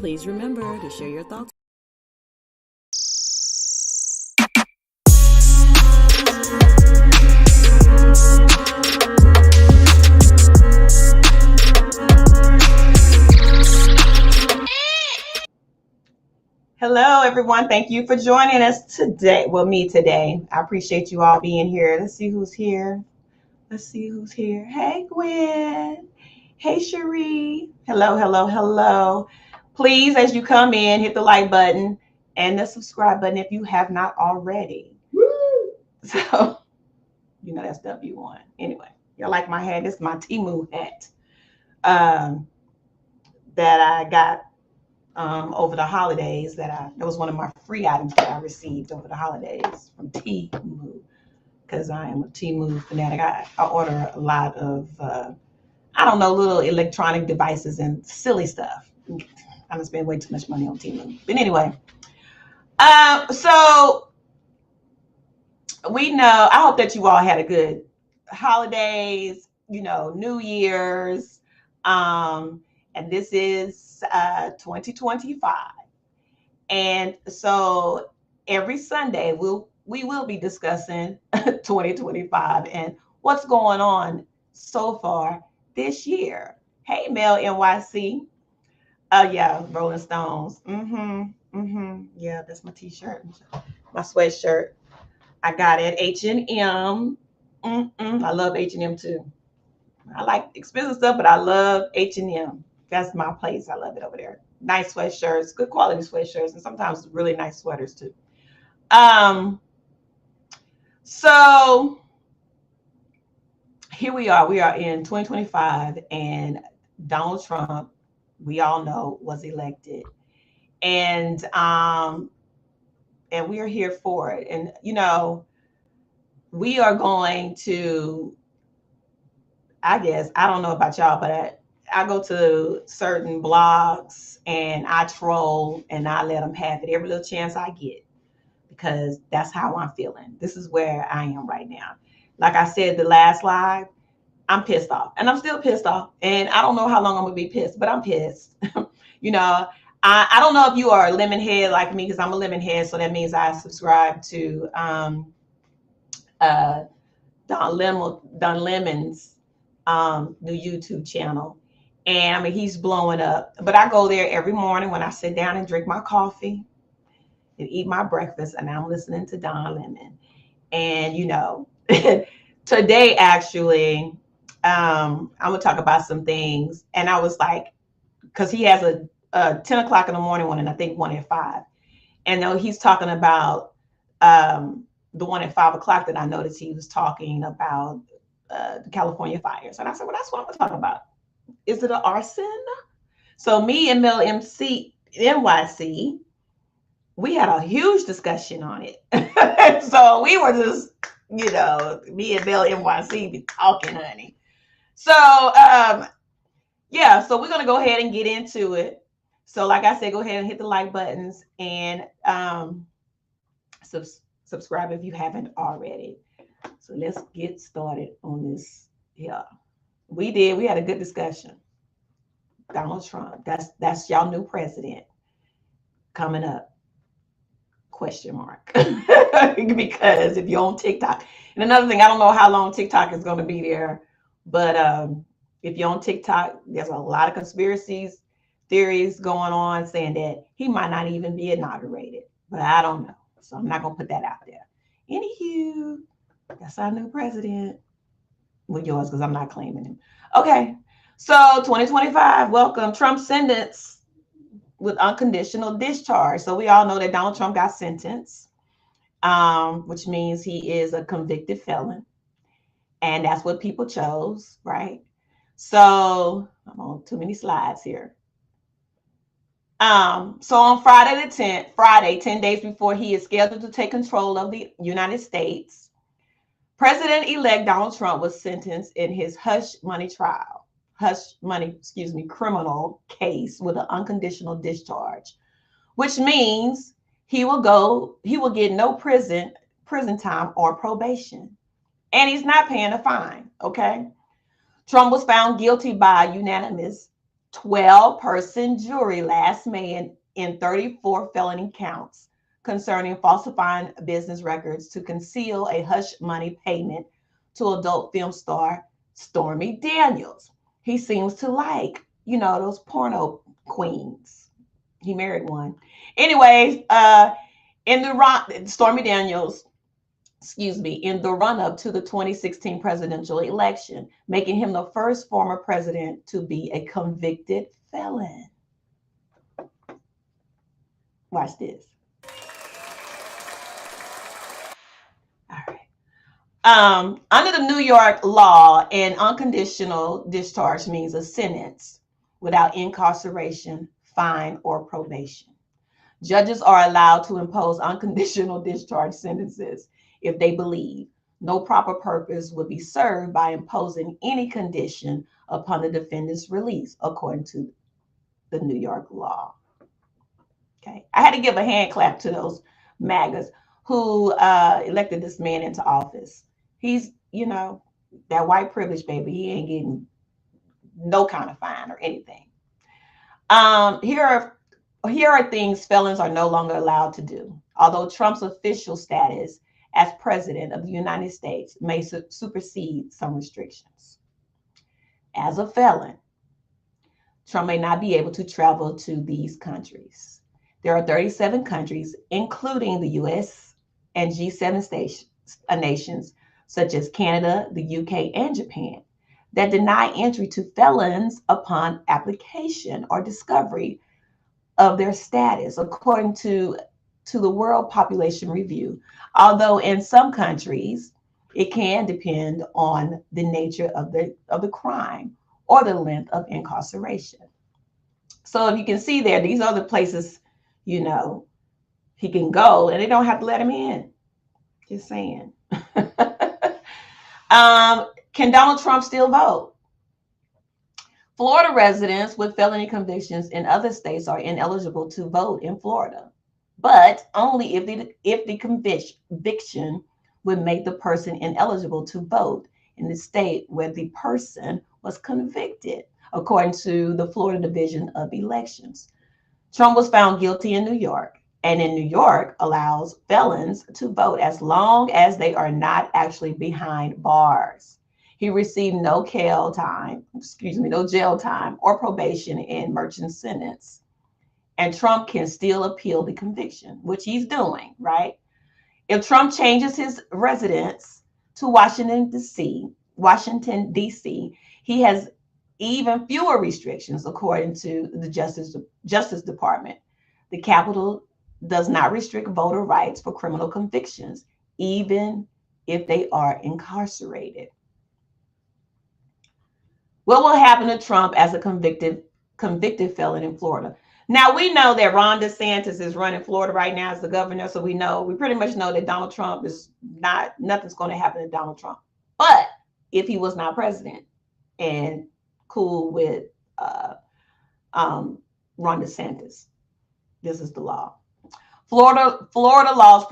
Please remember to share your thoughts. Hello, everyone. Thank you for joining us today. Well, me today. I appreciate you all being here. Let's see who's here. Hey, Gwen. Hey, Cherie. Hello. Please, as you come in, hit the like button and the subscribe button if you have not already. Woo! So, that's W1. Anyway, y'all like my hat? This is my Temu hat that I got over the holidays. That was one of my free items that I received over the holidays from Temu, because I am a Temu fanatic. I order a lot of little electronic devices and silly stuff. I don't spend way too much money on Temu. But anyway, so we know, I hope that you all had a good holidays, New Year's, and this is 2025. And so every Sunday we will be discussing 2025 and what's going on so far this year. Hey, Mel NYC. Yeah, Rolling Stones. Yeah, that's my t-shirt, my sweatshirt. I got it at H&M. I love H&M too. I like expensive stuff, but I love H&M. That's my place. I love it over there. Nice sweatshirts, good quality sweatshirts, and sometimes really nice sweaters too. So here we are. We are in 2025, and Donald Trump, we all know, was elected, and we are here for it. And we are going to, I guess, I don't know about y'all, but I go to certain blogs and I troll and I let them have it every little chance I get, because that's how I'm feeling. This is where I am right now. Like I said, the last live, I'm pissed off, and I'm still pissed off, and I don't know how long I'm gonna be pissed, but I'm pissed. I don't know if you are a lemon head like me, because I'm a lemon head, so that means I subscribe to Don Lemon's new YouTube channel. And I mean, he's blowing up, but I go there every morning when I sit down and drink my coffee and eat my breakfast, and I'm listening to Don Lemon. And today actually, I'm gonna talk about some things, and I was like, because he has a 10 o'clock in the morning one, and I think one at 5, and he's talking about the one at 5 o'clock that I noticed he was talking about the California fires. And I said, well, that's what I'm going to talk about. Is it an arson? So me and Mel NYC, we had a huge discussion on it. So we were just, me and Mel NYC be talking, honey. So, yeah, so we're going to go ahead and get into it. So like I said, go ahead and hit the like buttons and subscribe if you haven't already. So let's get started on this. Yeah, we had a good discussion. Donald Trump, that's y'all new president coming up, ? Because if you're on TikTok, and another thing, I don't know how long TikTok is going to be there, but if you're on TikTok, there's a lot of conspiracies theories going on saying that he might not even be inaugurated, but I don't know. So I'm not going to put that out there. Anywho, that's our new president. Well, yours, because I'm not claiming him. Okay, so 2025, welcome. Trump sentenced with unconditional discharge. So we all know that Donald Trump got sentenced, which means he is a convicted felon. And that's what people chose, right? So I'm on too many slides here. So on Friday the 10th, 10 days before he is scheduled to take control of the United States, President-elect Donald Trump was sentenced in his criminal case with an unconditional discharge, which means he will get no prison time or probation, and he's not paying a fine. Okay. Trump was found guilty by unanimous 12-person jury last May in 34 felony counts concerning falsifying business records to conceal a hush money payment to adult film star Stormy Daniels. He seems to like, those porno queens. He married one. Anyways, in the Stormy Daniels, in the run-up to the 2016 presidential election, making him the first former president to be a convicted felon. Watch this. All right. Under the New York law, an unconditional discharge means a sentence without incarceration, fine, or probation. Judges are allowed to impose unconditional discharge sentences if they believe no proper purpose would be served by imposing any condition upon the defendant's release, according to the New York law. Okay, I had to give a hand clap to those MAGAs who elected this man into office. He's, that white privilege, baby. He ain't getting no kind of fine or anything. Here are things felons are no longer allowed to do. Although Trump's official status as president of the United States may supersede some restrictions. As a felon, Trump may not be able to travel to these countries. There are 37 countries, including the US and G7 nations, such as Canada, the UK, and Japan, that deny entry to felons upon application or discovery of their status, according to the World Population Review. Although in some countries, it can depend on the nature of the crime or the length of incarceration. So if you can see there, these are the places, he can go and they don't have to let him in. Just saying. Can Donald Trump still vote? Florida residents with felony convictions in other states are ineligible to vote in Florida, but only if the conviction would make the person ineligible to vote in the state where the person was convicted, according to the Florida Division of Elections. Trump was found guilty in New York, and in New York allows felons to vote as long as they are not actually behind bars. He received no jail time or probation in Merchant's sentence. And Trump can still appeal the conviction, which he's doing, right? If Trump changes his residence to Washington, D.C., he has even fewer restrictions, according to the Justice Department. The Capitol does not restrict voter rights for criminal convictions, even if they are incarcerated. What will happen to Trump as a convicted felon in Florida? Now, we know that Ron DeSantis is running Florida right now as the governor, so we pretty much know that Donald Trump nothing's going to happen to Donald Trump. But if he was not president and cool with Ron DeSantis, this is the law. Florida laws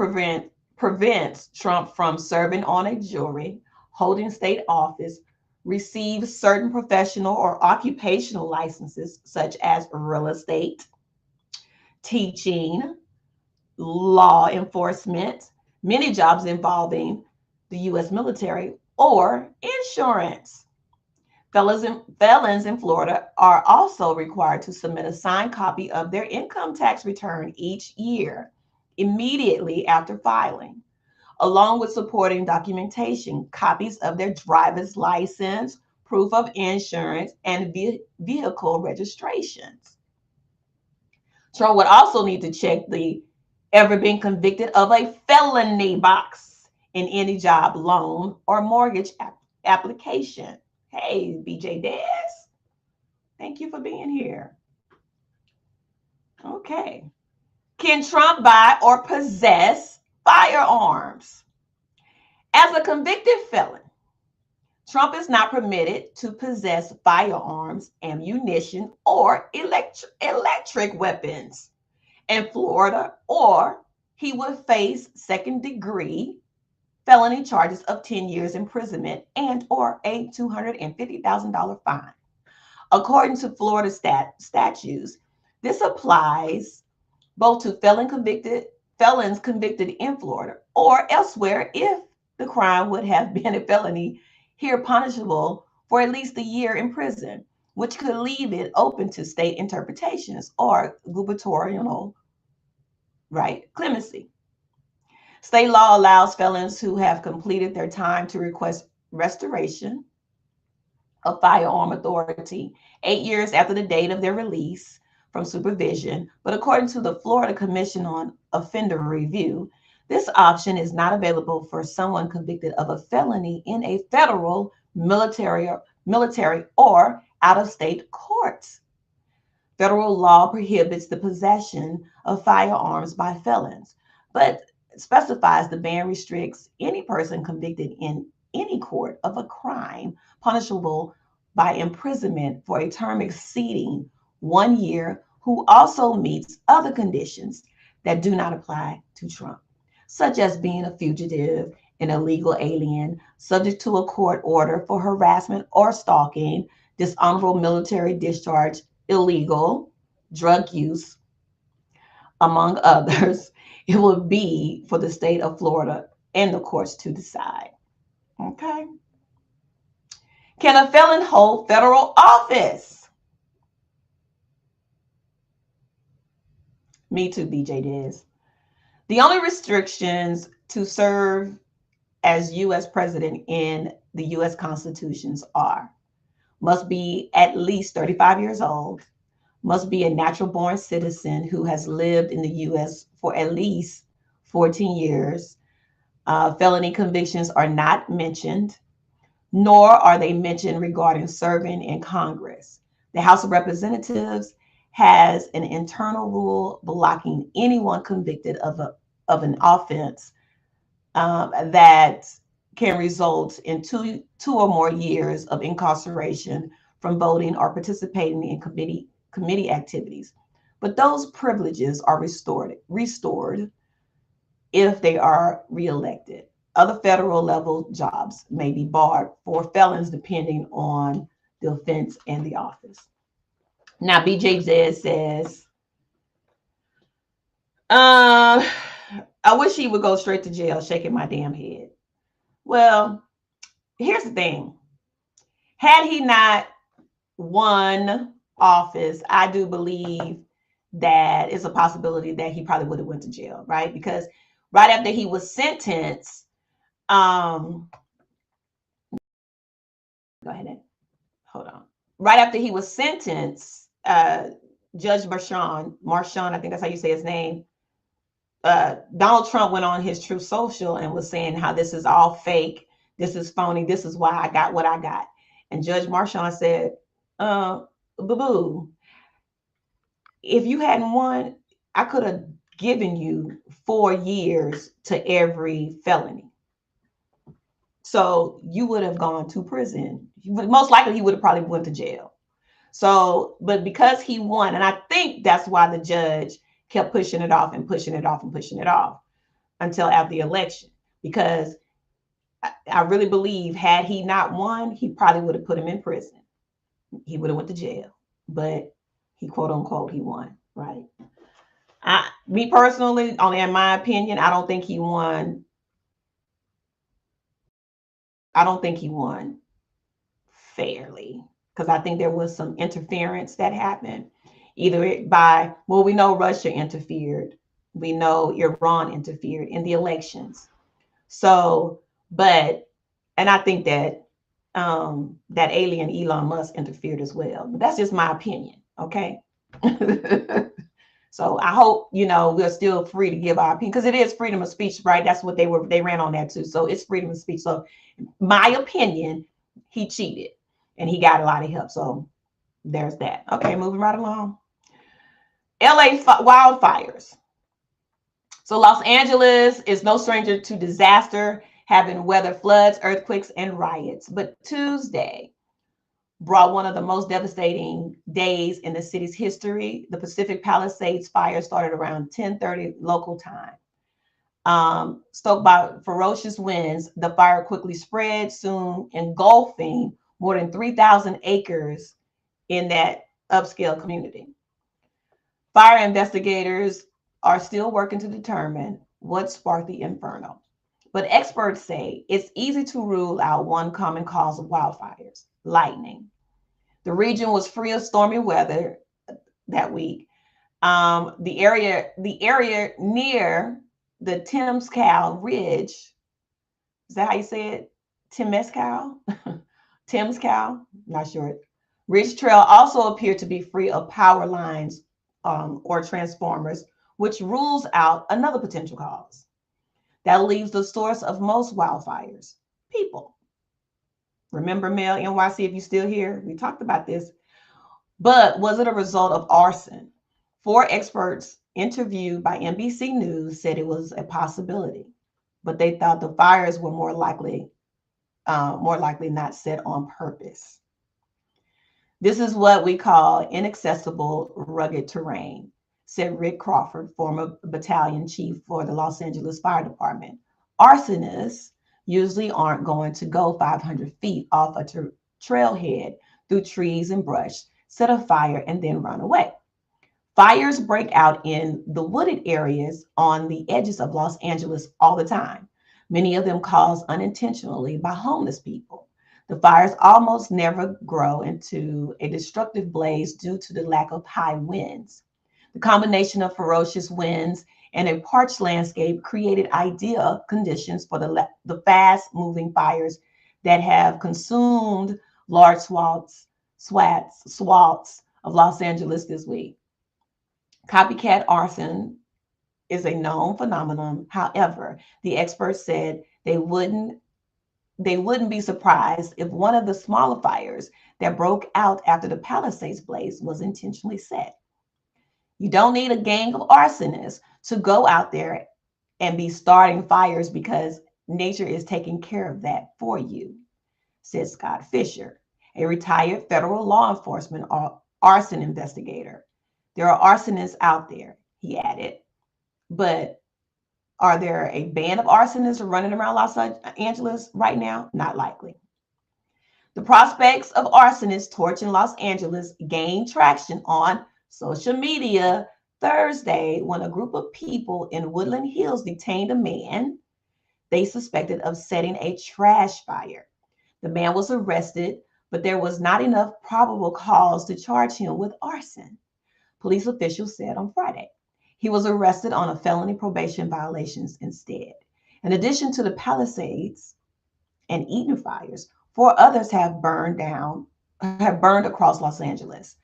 prevents Trump from serving on a jury, holding state office, receive certain professional or occupational licenses, such as real estate, teaching, law enforcement, many jobs involving the U.S. military, or insurance. Felons in Florida are also required to submit a signed copy of their income tax return each year, immediately after filing, along with supporting documentation, copies of their driver's license, proof of insurance, and vehicle registrations. Trump would also need to check the ever been convicted of a felony box in any job, loan, or mortgage application. Hey, BJ Des, thank you for being here. Okay. Can Trump buy or possess firearms? As a convicted felon, Trump is not permitted to possess firearms, ammunition, or electric weapons in Florida, or he would face second-degree felony charges of 10 years imprisonment and or a $250,000 fine. According to Florida statutes, this applies both to felons convicted in Florida or elsewhere if the crime would have been a felony here punishable for at least a year in prison, which could leave it open to state interpretations or gubernatorial clemency. State law allows felons who have completed their time to request restoration of firearm authority 8 years after the date of their release from supervision. But according to the Florida Commission on Offender Review, this option is not available for someone convicted of a felony in a federal, military, or out-of-state courts. Federal law prohibits the possession of firearms by felons, but specifies the ban restricts any person convicted in any court of a crime punishable by imprisonment for a term exceeding 1 year who also meets other conditions that do not apply to Trump, such as being a fugitive, an illegal alien, subject to a court order for harassment or stalking, dishonorable military discharge, illegal drug use, among others. It will be for the state of Florida and the courts to decide. Okay. Can a felon hold federal office? Me too, BJ Diz. The only restrictions to serve as U.S. president in the U.S. constitutions are: must be at least 35 years old, must be a natural born citizen who has lived in the U.S. for at least 14 years. Felony convictions are not mentioned, nor are they mentioned regarding serving in Congress. The House of Representatives has an internal rule blocking anyone convicted of an offense that can result in two or more years of incarceration from voting or participating in committee activities. But those privileges are restored if they are reelected. Other federal level jobs may be barred for felons depending on the offense and the office. Now, BJ says, I wish he would go straight to jail, shaking my damn head. Well, here's the thing. Had he not won office, I do believe that it's a possibility that he probably would have went to jail, right? Because right after he was sentenced, go ahead and hold on. Right after he was sentenced, Judge Marchand, I think that's how you say his name, Donald Trump went on his Truth Social and was saying how this is all fake, this is phony, this is why I got what I got. And Judge Marchand said, boo-boo, if you hadn't won, I could have given you 4 years to every felony. So you would have gone to prison. Most likely he would have probably went to jail. So, but because he won, and I think that's why the judge kept pushing it off and pushing it off and pushing it off until after the election, because I really believe had he not won, he probably would have put him in prison. He would have went to jail, but he quote unquote, he won, right? Me personally, only in my opinion, I don't think he won. I don't think he won fairly, because I think there was some interference that happened, either by, well, we know Russia interfered, we know Iran interfered in the elections. So, but, and I think that that alien Elon Musk interfered as well. But that's just my opinion, okay? So I hope, we're still free to give our opinion, because it is freedom of speech, right? That's what they ran on that too. So it's freedom of speech. So my opinion, he cheated and he got a lot of help. So there's that. Okay, moving right along. LA wildfires. So Los Angeles is no stranger to disaster, having weathered floods, earthquakes, and riots. But Tuesday brought one of the most devastating days in the city's history. The Pacific Palisades fire started around 10:30 local time. Stoked by ferocious winds, the fire quickly spread, soon engulfing more than 3,000 acres in that upscale community. Fire investigators are still working to determine what sparked the inferno. But experts say it's easy to rule out one common cause of wildfires: lightning. The region was free of stormy weather that week. The area near the Temescal Ridge, is that how you say it? Temescal? Temescal? Not sure. Ridge Trail also appeared to be free of power lines or transformers, which rules out another potential cause. That leaves the source of most wildfires: people. Remember, Mel NYC, if you're still here, we talked about this. But was it a result of arson? 4 experts interviewed by NBC News said it was a possibility, but they thought the fires were more likely not set on purpose. This is what we call inaccessible, rugged terrain, said Rick Crawford, former battalion chief for the Los Angeles Fire Department. Arsonists usually aren't going to go 500 feet off a trailhead through trees and brush, set a fire, and then run away. Fires break out in the wooded areas on the edges of Los Angeles all the time, many of them caused unintentionally by homeless people. The fires almost never grow into a destructive blaze due to the lack of high winds. The combination of ferocious winds and a parched landscape created ideal conditions for the fast-moving fires that have consumed large swaths of Los Angeles this week. Copycat arson is a known phenomenon. However, the experts said they wouldn't be surprised if one of the smaller fires that broke out after the Palisades blaze was intentionally set. You don't need a gang of arsonists to go out there and be starting fires because nature is taking care of that for you, said Scott Fisher, a retired federal law enforcement arson investigator. There are arsonists out there, he added, but are there a band of arsonists running around Los Angeles right now? Not likely. The prospects of arsonists torching Los Angeles gained traction on social media Thursday when a group of people in Woodland Hills detained a man they suspected of setting a trash fire. The man was arrested, but there was not enough probable cause to charge him with arson, police officials said on Friday. He was arrested on a felony probation violations instead. In addition to the Palisades and Eden fires, 4 others have burned across Los Angeles.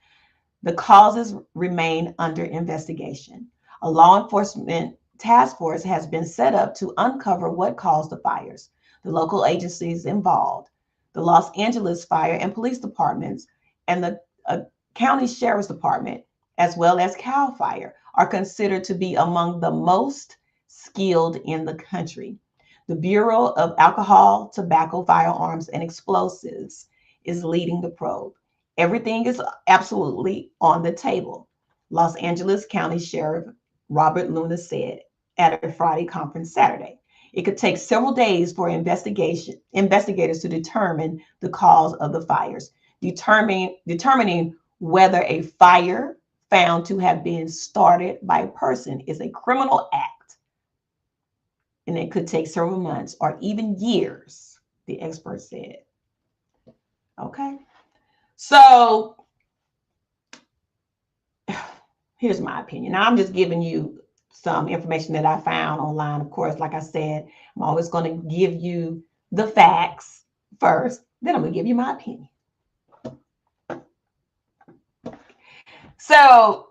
The causes remain under investigation. A law enforcement task force has been set up to uncover what caused the fires. The local agencies involved, the Los Angeles Fire and Police Departments and the County Sheriff's Department, as well as CAL FIRE, are considered to be among the most skilled in the country. The Bureau of Alcohol, Tobacco, Firearms, and Explosives is leading the probe. Everything is absolutely on the table, Los Angeles County Sheriff Robert Luna said at a Friday conference Saturday. It could take several days for investigators to determine the cause of the fires, determining whether a fire found to have been started by a person is a criminal act. And it could take several months or even years, the expert said. Okay. So here's my opinion. Now, I'm just giving you some information that I found online. Of course, like I said, I'm always going to give you the facts first, then I'm going to give you my opinion. So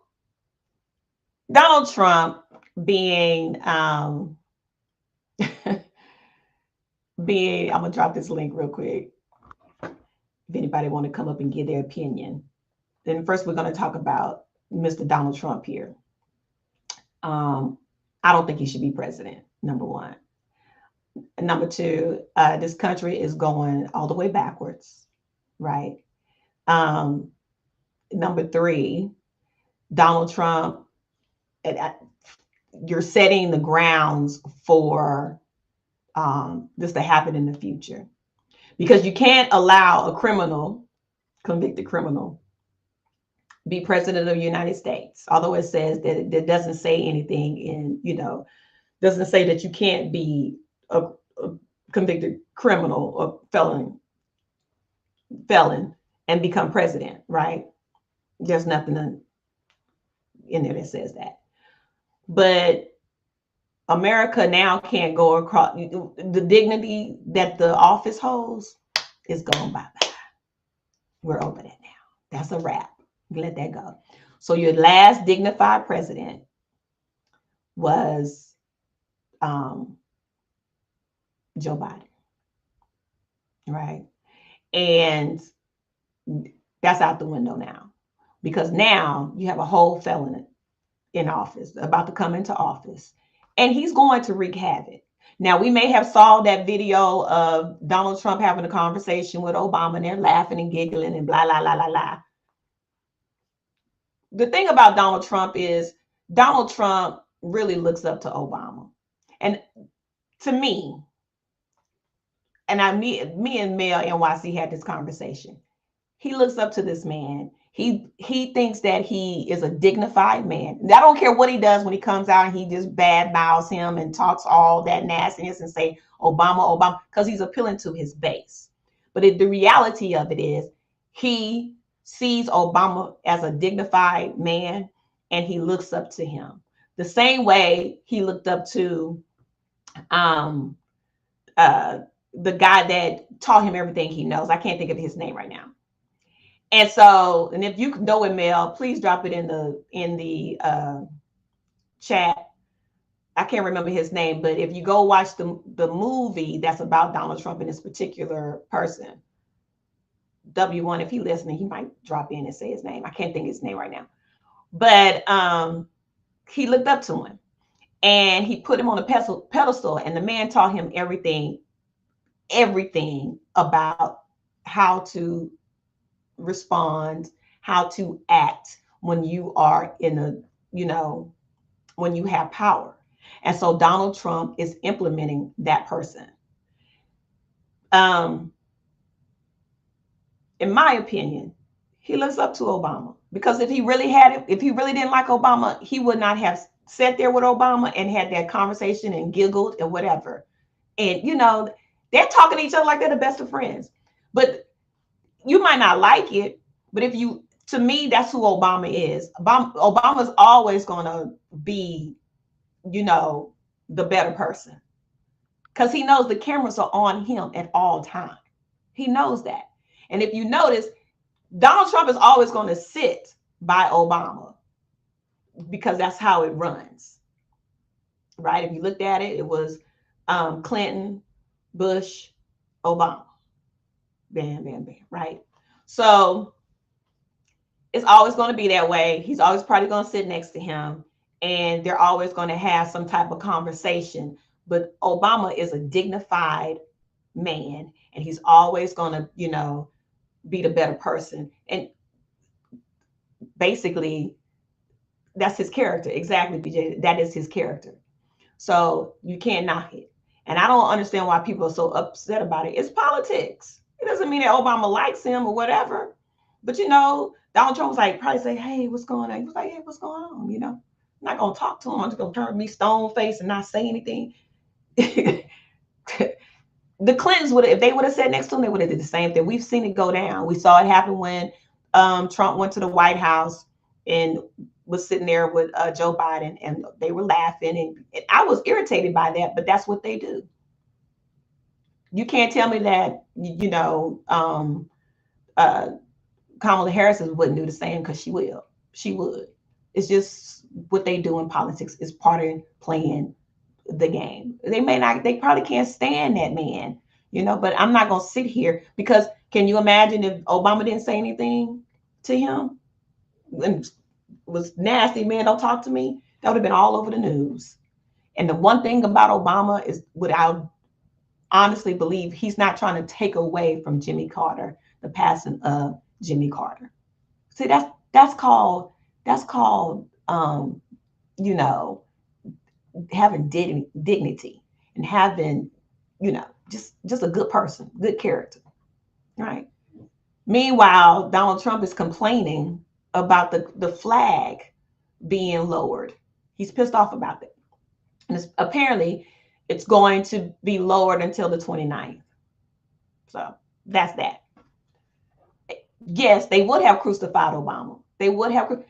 Donald Trump being, I'm going to drop this link real quick. If anybody want to come up and give their opinion. Then first we're going to talk about Mr. Donald Trump here. I don't think he should be president, number one. Number two, this country is going all the way backwards, right? Number three, Donald Trump, you're setting the grounds for this to happen in the future, because you can't allow a convicted criminal, be president of the United States. Although it says that it doesn't say anything in, doesn't say that you can't be a convicted criminal or felon and become president, right? There's nothing in there that says that. But America now can't go across the dignity that the office holds is gone bye-bye. We're over that now. That's a wrap. Let that go. So your last dignified president was Joe Biden, right? And that's out the window now, because now you have a whole felon in office, about to come into office, and he's going to wreak havoc. Now, we may have saw that video of Donald Trump having a conversation with Obama, and they're laughing and giggling and blah, blah, blah, blah, blah. The thing about Donald Trump is Donald Trump really looks up to Obama. And to me, and me and Mel NYC had this conversation. He looks up to this man. He thinks that he is a dignified man. I don't care what he does when he comes out and he just bad mouths him and talks all that nastiness and say Obama, because he's appealing to his base. But the reality of it is he sees Obama as a dignified man, and he looks up to him the same way he looked up to the guy that taught him everything he knows. I can't think of his name right now. And so, and if you know it, Mel, please drop it in the chat. I can't remember his name, but if you go watch the movie that's about Donald Trump and this particular person, W1, if he's listening, he might drop in and say his name. I can't think of his name right now. But he looked up to him and he put him on a pedestal, and the man taught him everything about how to respond, how to act when you are in when you have power. And so Donald Trump is implementing that person. In my opinion, he looks up to Obama, because if he really didn't like Obama, he would not have sat there with Obama and had that conversation and giggled and whatever. And they're talking to each other like they're the best of friends. But you might not like it, but to me, that's who Obama is. Obama's always going to be, the better person, because he knows the cameras are on him at all times. He knows that. And if you notice, Donald Trump is always going to sit by Obama, because that's how it runs, right? If you looked at it, it was Clinton, Bush, Obama. Bam, bam, bam, right? So it's always going to be that way. He's always probably going to sit next to him, and they're always going to have some type of conversation. But Obama is a dignified man, and he's always going to, be the better person. And basically, that's his character. Exactly, BJ. That is his character. So you can't knock it. And I don't understand why people are so upset about it. It's politics. It doesn't mean that Obama likes him or whatever. But Donald Trump was probably say, hey, what's going on? He was like, hey, what's going on? I'm not going to talk to him. I'm just going to turn me stone face and not say anything. The Clintons if they would have sat next to him, they would have did the same thing. We've seen it go down. We saw it happen when Trump went to the White House and was sitting there with Joe Biden, and they were laughing. And I was irritated by that, but that's what they do. You can't tell me that, Kamala Harris wouldn't do the same, because she will. She would. It's just what they do in politics is part of playing the game. They probably can't stand that man, but I'm not going to sit here, because can you imagine if Obama didn't say anything to him and was nasty, man, don't talk to me? That would have been all over the news. And the one thing about Obama is, what I honestly believe, he's not trying to take away from Jimmy Carter, the passing of Jimmy Carter. See, that's called having dignity and having, just a good person, good character, right? Meanwhile, Donald Trump is complaining about the flag being lowered. He's pissed off about that. And apparently it's going to be lowered until the 29th. So that's that. Yes, they would have crucified Obama. They would have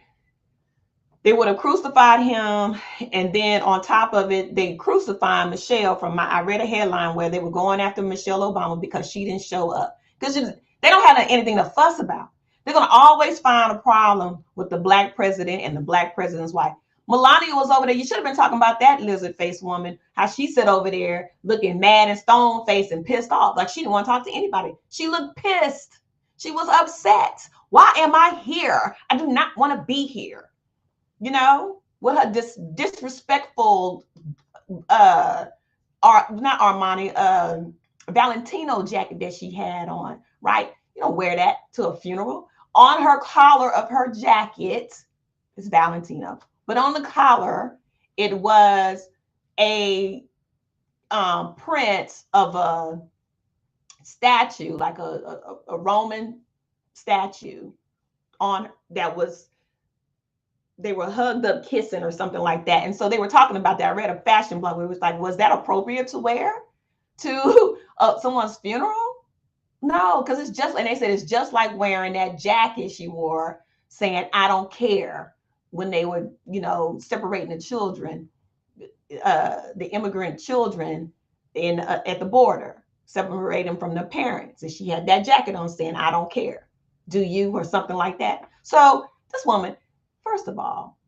crucified him, and then on top of it, they crucified Michelle. I read a headline where they were going after Michelle Obama because she didn't show up. Because they don't have anything to fuss about. They're going to always find a problem with the black president and the black president's wife. Melania was over there. You should have been talking about that lizard-faced woman, how she sat over there looking mad and stone-faced and pissed off. Like she didn't want to talk to anybody. She looked pissed. She was upset. Why am I here? I do not want to be here. You know, with her disrespectful, not Armani, Valentino jacket that she had on, right? You don't wear that to a funeral. On her collar of her jacket is Valentino, but on the collar, it was a print of a statue, like a Roman statue on that was, they were hugged up kissing or something like that. And so they were talking about that. I read a fashion blog where it was like, was that appropriate to wear to someone's funeral? No, because it's just, and they said it's just like wearing that jacket she wore saying, I don't care, when they were, separating the children, the immigrant children at the border, separating them from their parents. And she had that jacket on saying, I don't care. Do you? Or something like that. So this woman, first of all,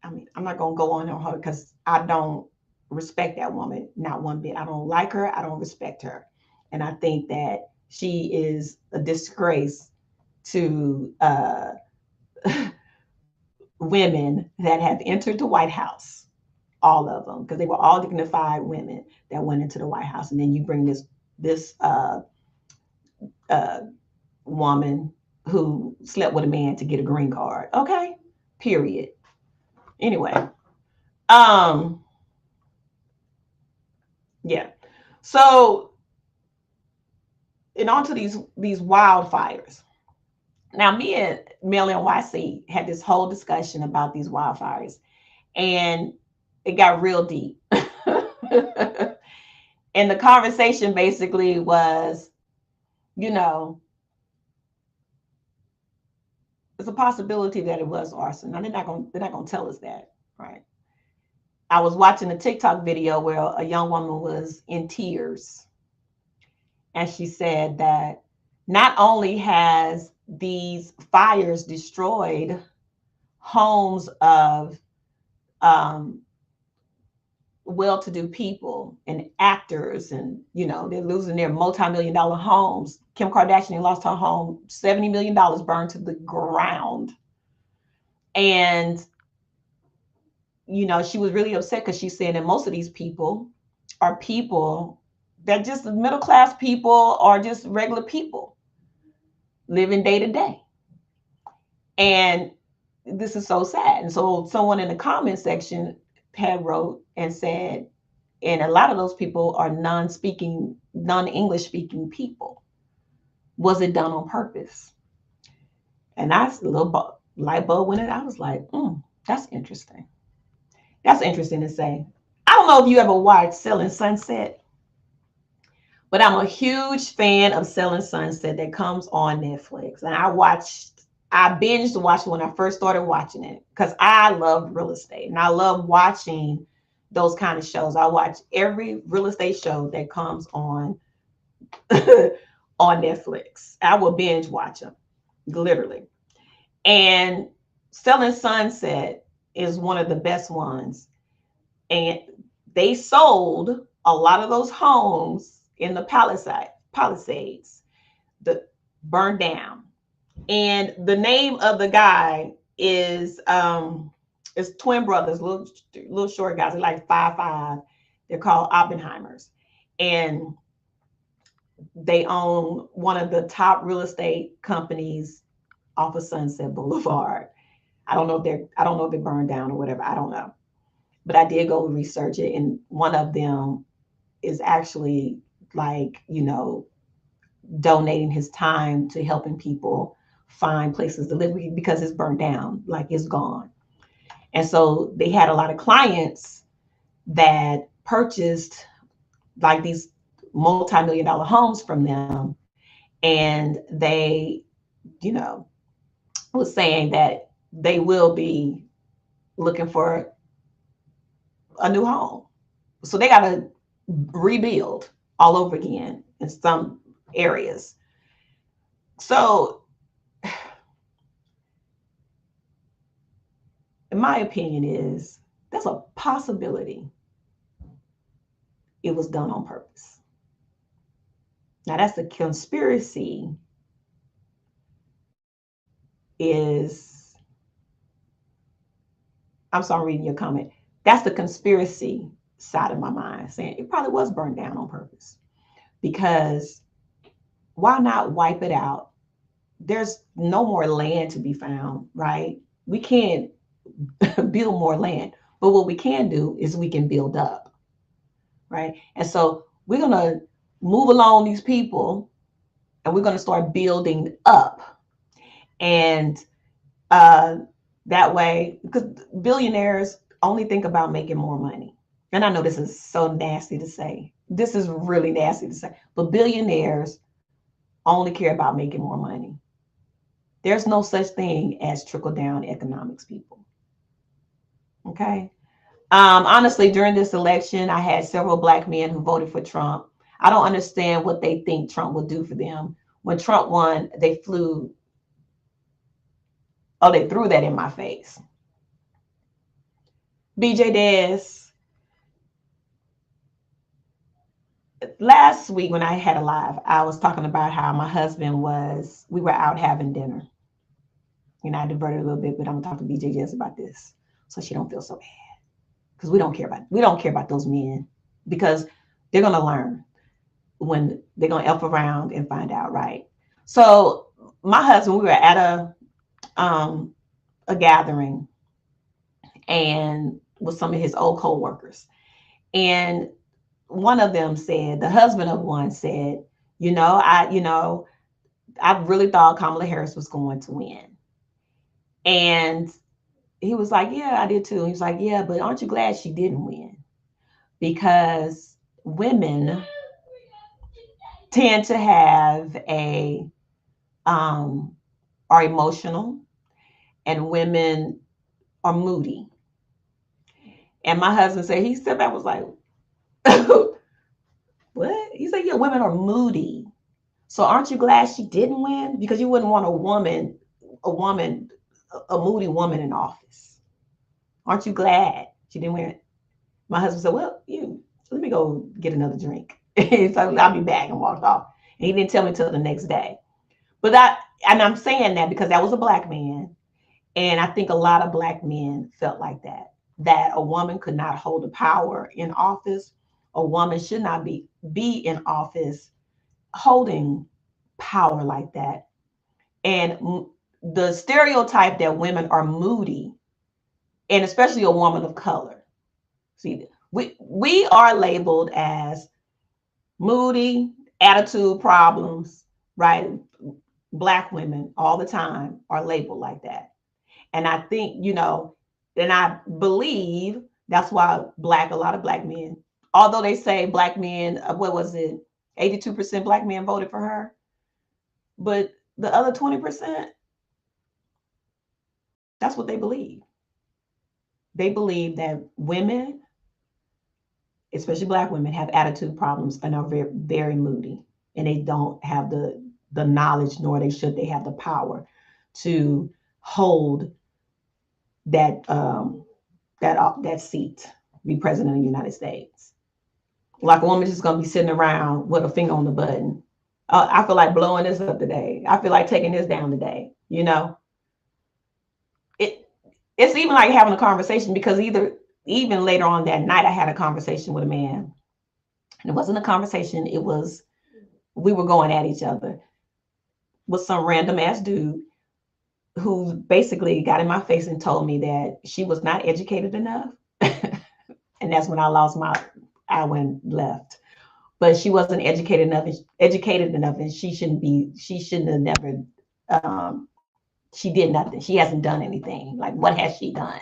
I mean, I'm not going to go on her because I don't respect that woman, not one bit. I don't like her. I don't respect her. And I think that she is a disgrace to women that have entered the White House, all of them, because they were all dignified women that went into the White House. And then you bring this woman who slept with a man to get a green card. Okay, period. Anyway, yeah. So, and on to these wildfires. Now, me and Mel NYC had this whole discussion about these wildfires, and it got real deep. And the conversation basically was, there's a possibility that it was arson. Now they're not gonna tell us that, right? I was watching a TikTok video where a young woman was in tears, and she said that not only has these fires destroyed homes of well-to-do people and actors, and they're losing their multi-million-dollar homes. Kim Kardashian lost her home, $70 million burned to the ground. And she was really upset because she's saying that most of these people are people that just middle-class people or just regular people living day to day. And this is so sad. And so someone in the comment section had wrote and said, and a lot of those people are non-English speaking people. Was it done on purpose? And that's a little light bulb went in. I was like, that's interesting. That's interesting to say. I don't know if you ever watched Selling Sunset, but I'm a huge fan of Selling Sunset that comes on Netflix. And I binged watched when I first started watching it because I love real estate and I love watching those kind of shows. I watch every real estate show that comes on on Netflix. I will binge watch them, literally. And Selling Sunset is one of the best ones. And they sold a lot of those homes in the Palisades that burned down. And the name of the guy is twin brothers, little short guys. They're like 5'5". They're called Oppenheimers. And they own one of the top real estate companies off of Sunset Boulevard. I don't know if they burned down or whatever. I don't know. But I did go research it. And one of them is actually donating his time to helping people find places to live because it's burned down, like it's gone. And so they had a lot of clients that purchased like these multi-million-dollar homes from them. And they, was saying that they will be looking for a new home. So they got to rebuild all over again in some areas. So in my opinion is that's a possibility it was done on purpose. Now that's the conspiracy is, I'm sorry, I'm reading your comment. That's the conspiracy side of my mind, saying it probably was burned down on purpose. Because why not wipe it out? There's no more land to be found, right? We can't build more land. But what we can do is we can build up, right? And so we're going to move along these people and we're going to start building up. And that way, because billionaires only think about making more money. And I know this is so nasty to say. This is really nasty to say. But billionaires only care about making more money. There's no such thing as trickle-down economics, people. Okay? Honestly, during this election, I had several Black men who voted for Trump. I don't understand what they think Trump will do for them. When Trump won, they threw that in my face. BJ Des, last week when I had a live, I was talking about how my husband we were out having dinner. I diverted a little bit, but I'm gonna talk to BJ Des about this so she don't feel so bad. Because we don't care about those men, because they're gonna learn when they're gonna elf around and find out, right? So my husband, we were at a gathering and with some of his old co-workers. And one of them said, the husband of one said, I really thought Kamala Harris was going to win. And he was like, yeah, I did too. He was like, yeah, but aren't you glad she didn't win? Because women tend to have are emotional, and women are moody. And my husband said, he stepped back, was like, what? He said, yeah, women are moody. So aren't you glad she didn't win? Because you wouldn't want a moody woman in office. Aren't you glad she didn't win? My husband said, well, let me go get another drink. So I'll be back, and walked off. And he didn't tell me till the next day. But I'm saying that because that was a Black man. And I think a lot of Black men felt like that a woman could not hold the power in office. A woman should not be in office holding power like that. And the stereotype that women are moody, and especially a woman of color. See, we are labeled as moody, attitude problems, right? Black women all the time are labeled like that. And I think, and I believe that's why a lot of Black men, although they say Black men, what was it? 82% Black men voted for her. But the other 20%, that's what they believe. They believe that women, especially Black women, have attitude problems and are very, very moody. And they don't have the knowledge, nor should they have the power to hold that seat, be president of the United States. Like a woman just gonna be sitting around with a finger on the button. I feel like blowing this up today. I feel like taking this down today. It's even like having a conversation, because even later on that night, I had a conversation with a man. And it wasn't a conversation. It was, we were going at each other with some random ass dude who basically got in my face and told me that she was not educated enough. And that's when I went left. But she wasn't educated enough, and she shouldn't have never she did nothing. She hasn't done anything. Like, what has she done?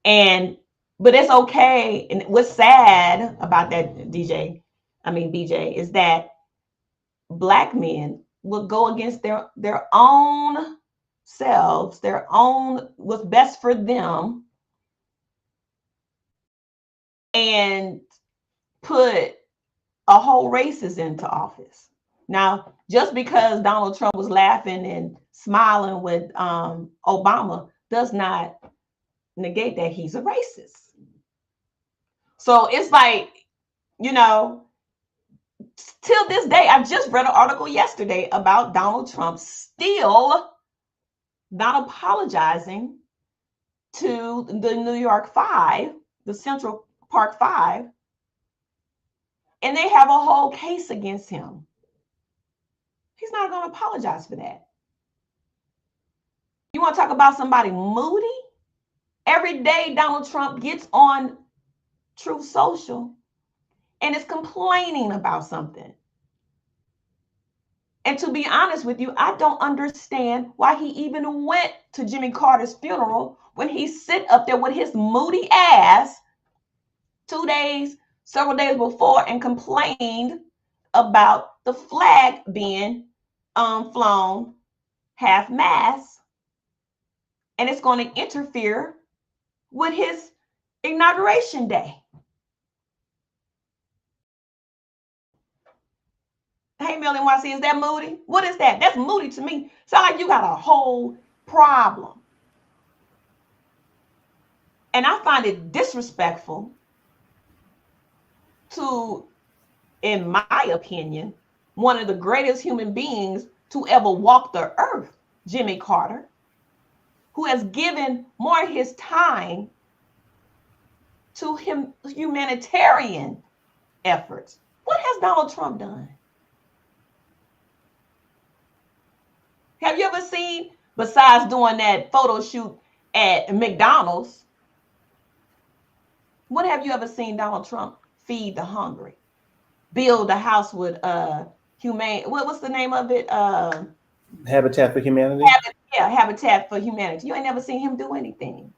But it's okay. And what's sad about that, BJ, is that Black men will go against their own selves, their own what's best for them, and put a whole races into office. Now, just because Donald Trump was laughing and smiling with Obama does not negate that he's a racist. So it's like, till this day, I just read an article yesterday about Donald Trump still not apologizing to the New York Five, the Central Park Five, and they have a whole case against him. He's not going to apologize for that. You want to talk about somebody moody? Every day Donald Trump gets on Truth Social and is complaining about something. And to be honest with you, I don't understand why he even went to Jimmy Carter's funeral when he sit up there with his moody ass several days before, and complained about the flag being flown half-mast, and it's going to interfere with his inauguration day. Hey, Millie YC, is that moody? What is that? That's moody to me. Sound like you got a whole problem. And I find it disrespectful to, in my opinion, one of the greatest human beings to ever walk the earth, Jimmy Carter, who has given more of his time to humanitarian efforts. What has Donald Trump done? Have you ever seen, besides doing that photo shoot at McDonald's, what have you ever seen Donald Trump feed the hungry? Build a house with what's the name of it? Habitat for Humanity? Habitat for Humanity. You ain't never seen him do anything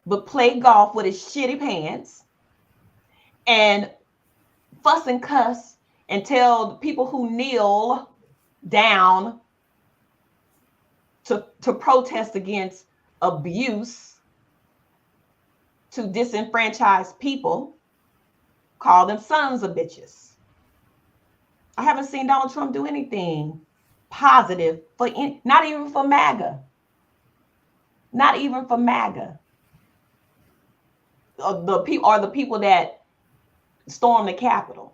but play golf with his shitty pants and fuss and cuss and tell people who kneel down to protest against abuse, to disenfranchise people, call them sons of bitches. I haven't seen Donald Trump do anything positive not even for MAGA. Not even for MAGA. The people that stormed the Capitol.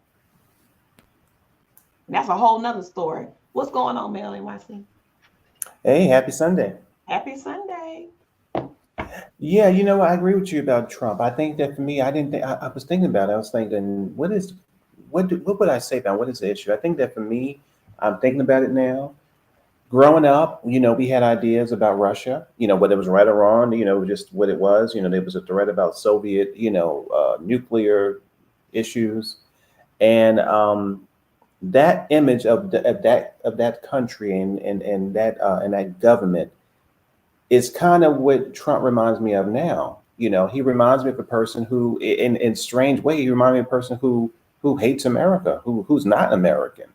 That's a whole nother story. What's going on, Mel NYC? Hey, happy Sunday. Happy Sunday. Yeah, I agree with you about Trump. I think that for me, I was thinking about it. I was thinking, what would I say about what is the issue? I think that for me, I'm thinking about it now. Growing up, we had ideas about Russia, whether it was right or wrong, just what it was. There was a threat about Soviet, nuclear issues. And that image of that country and that government is kind of what Trump reminds me of now. He reminds me of a person who, in strange way, he reminds me of a person who hates America, who's not American.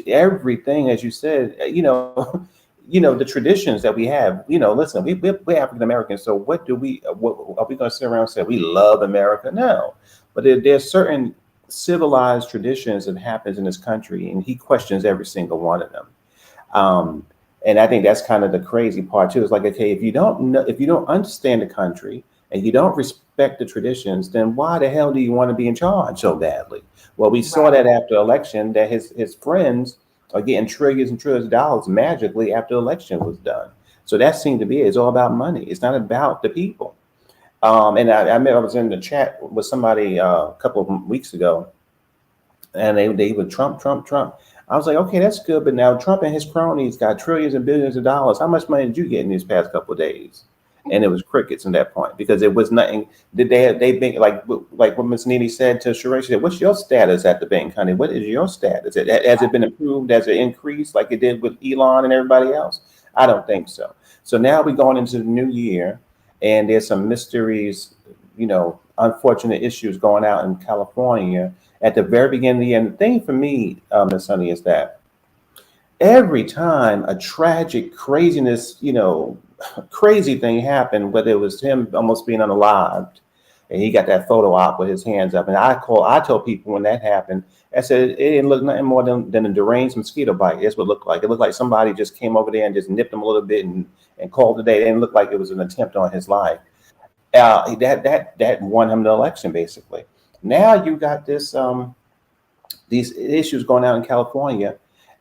Everything, as you said, the traditions that we have. Listen, we're African Americans, so what are we going to sit around and say we love America? No, but there's certain civilized traditions that happens in this country, and he questions every single one of them. And I think that's kind of the crazy part too. It's like, okay, if you don't understand the country and you don't respect the traditions, then why the hell do you want to be in charge so badly? Well, we saw that after the election, that his friends are getting trillions and trillions of dollars magically after the election was done. So that seemed to be it. It's all about money. It's not about the people. And I was in the chat with somebody a couple of weeks ago, and they would Trump. I was like, okay, that's good. But now Trump and his cronies got trillions and billions of dollars. How much money did you get in these past couple of days? and it was crickets in that point because it was nothing. Did they been like what Miss Nene said to Sheree? She said, "What's your status at the bank, honey? What is your status? Has it been improved? Has it increased like it did with Elon and everybody else? I don't think so. So now we're going into the new year, and there's some mysteries, unfortunate issues going out in California at the very beginning of the year. And the thing for me, Miss Honey, is that every time a tragic craziness, crazy thing happened, whether it was him almost being unalived, and he got that photo op with his hands up. And I told people when that happened, I said it didn't look nothing more than a deranged mosquito bite. That's what it looked like. It looked like somebody just came over there and just nipped him a little bit and called it a day. It didn't look like it was an attempt on his life. That won him the election, basically. Now you got these issues going out in California,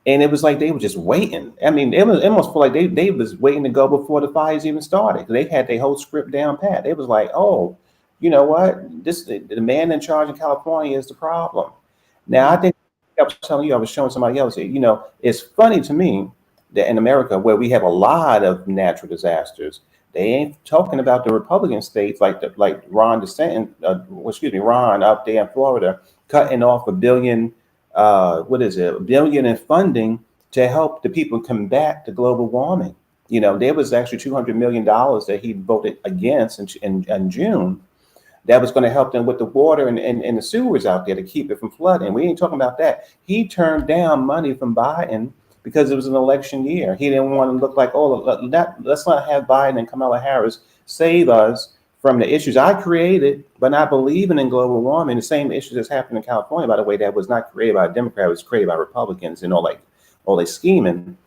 and it was like they were just waiting. I mean, it almost felt like they was waiting to go before the fires even started. They had their whole script down pat. They was like, oh, you know what? The man in charge in California is the problem. Now I think I was telling you, I was showing somebody else. It's funny to me that in America, where we have a lot of natural disasters, they ain't talking about the Republican states like Ron Ron up there in Florida cutting off $1 billion. $1 billion in funding to help the people combat the global warming. There was actually $200 million that he voted against in June that was going to help them with the water and the sewers out there to keep it from flooding. We ain't talking about that. He turned down money from Biden because it was an election year. He didn't want to look like, let's not have Biden and Kamala Harris save us from the issues I created, but not believing in global warming. The same issues that's happening in California, by the way, that was not created by a Democrat, it was created by Republicans and all they scheming.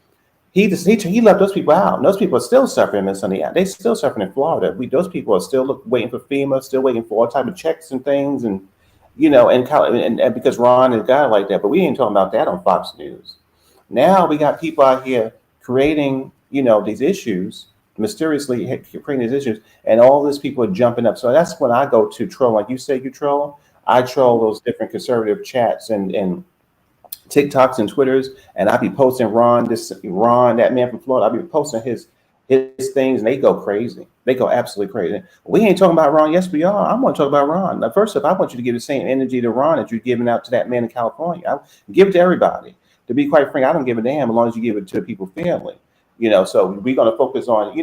He left those people out. And those people are still suffering in Sunday. They're still suffering in Florida. Those people are still waiting for FEMA, still waiting for all type of checks and things, and and because Ron is a guy like that. But we ain't talking about that on Fox News. Now we got people out here creating, these issues, mysteriously creating these issues, and all these people are jumping up. So that's when I go to troll. Like you say, you troll. I troll those different conservative chats and TikToks and Twitters, and I be posting Ron, that man from Florida. I be posting his things, and they go crazy. They go absolutely crazy. We ain't talking about Ron. Yes, we are. I'm going to talk about Ron. Now, first up, I want you to give the same energy to Ron that you're giving out to that man in California. I give it to everybody. To be quite frank, I don't give a damn as long as you give it to people fairly. So we're going to focus on,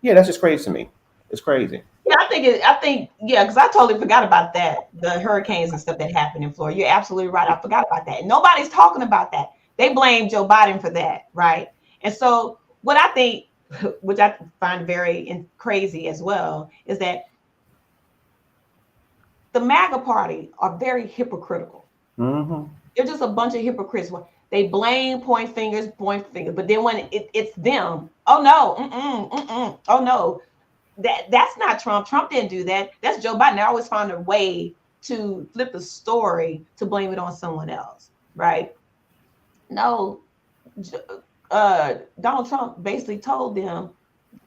that's just crazy to me. It's crazy. Yeah, because I totally forgot about that. The hurricanes and stuff that happened in Florida. You're absolutely right. I forgot about that. Nobody's talking about that. They blame Joe Biden for that, right? And so what I think, which I find very crazy as well, is that the MAGA party are very hypocritical. Mm-hmm. They're just a bunch of hypocrites. They blame, point fingers, but then when it's them, oh no, oh no. That's not Trump. Trump didn't do that. That's Joe Biden. They always find a way to flip the story to blame it on someone else, right? No, Donald Trump basically told them,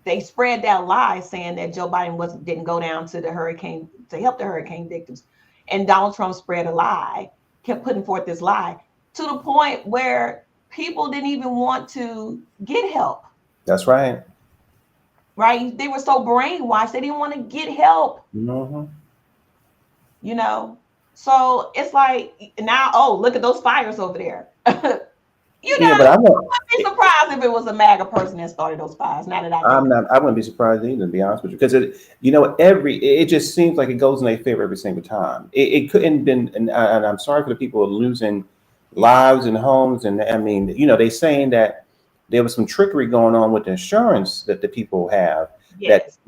they spread that lie saying that Joe Biden didn't go down to the hurricane to help the hurricane victims. And Donald Trump spread a lie, kept putting forth this lie to the point where people didn't even want to get help. That's right. Right? They were so brainwashed, they didn't want to get help. Mm-hmm. So it's like now, look at those fires over there. But I wouldn't be surprised if it was a MAGA person that started those fires. Now that I wouldn't be surprised either, to be honest with you, because it just seems like it goes in their favor every single time. It couldn't have been, and I'm sorry for the people losing lives and homes, and I mean, they're saying that there was some trickery going on with the insurance that the people have. Yes.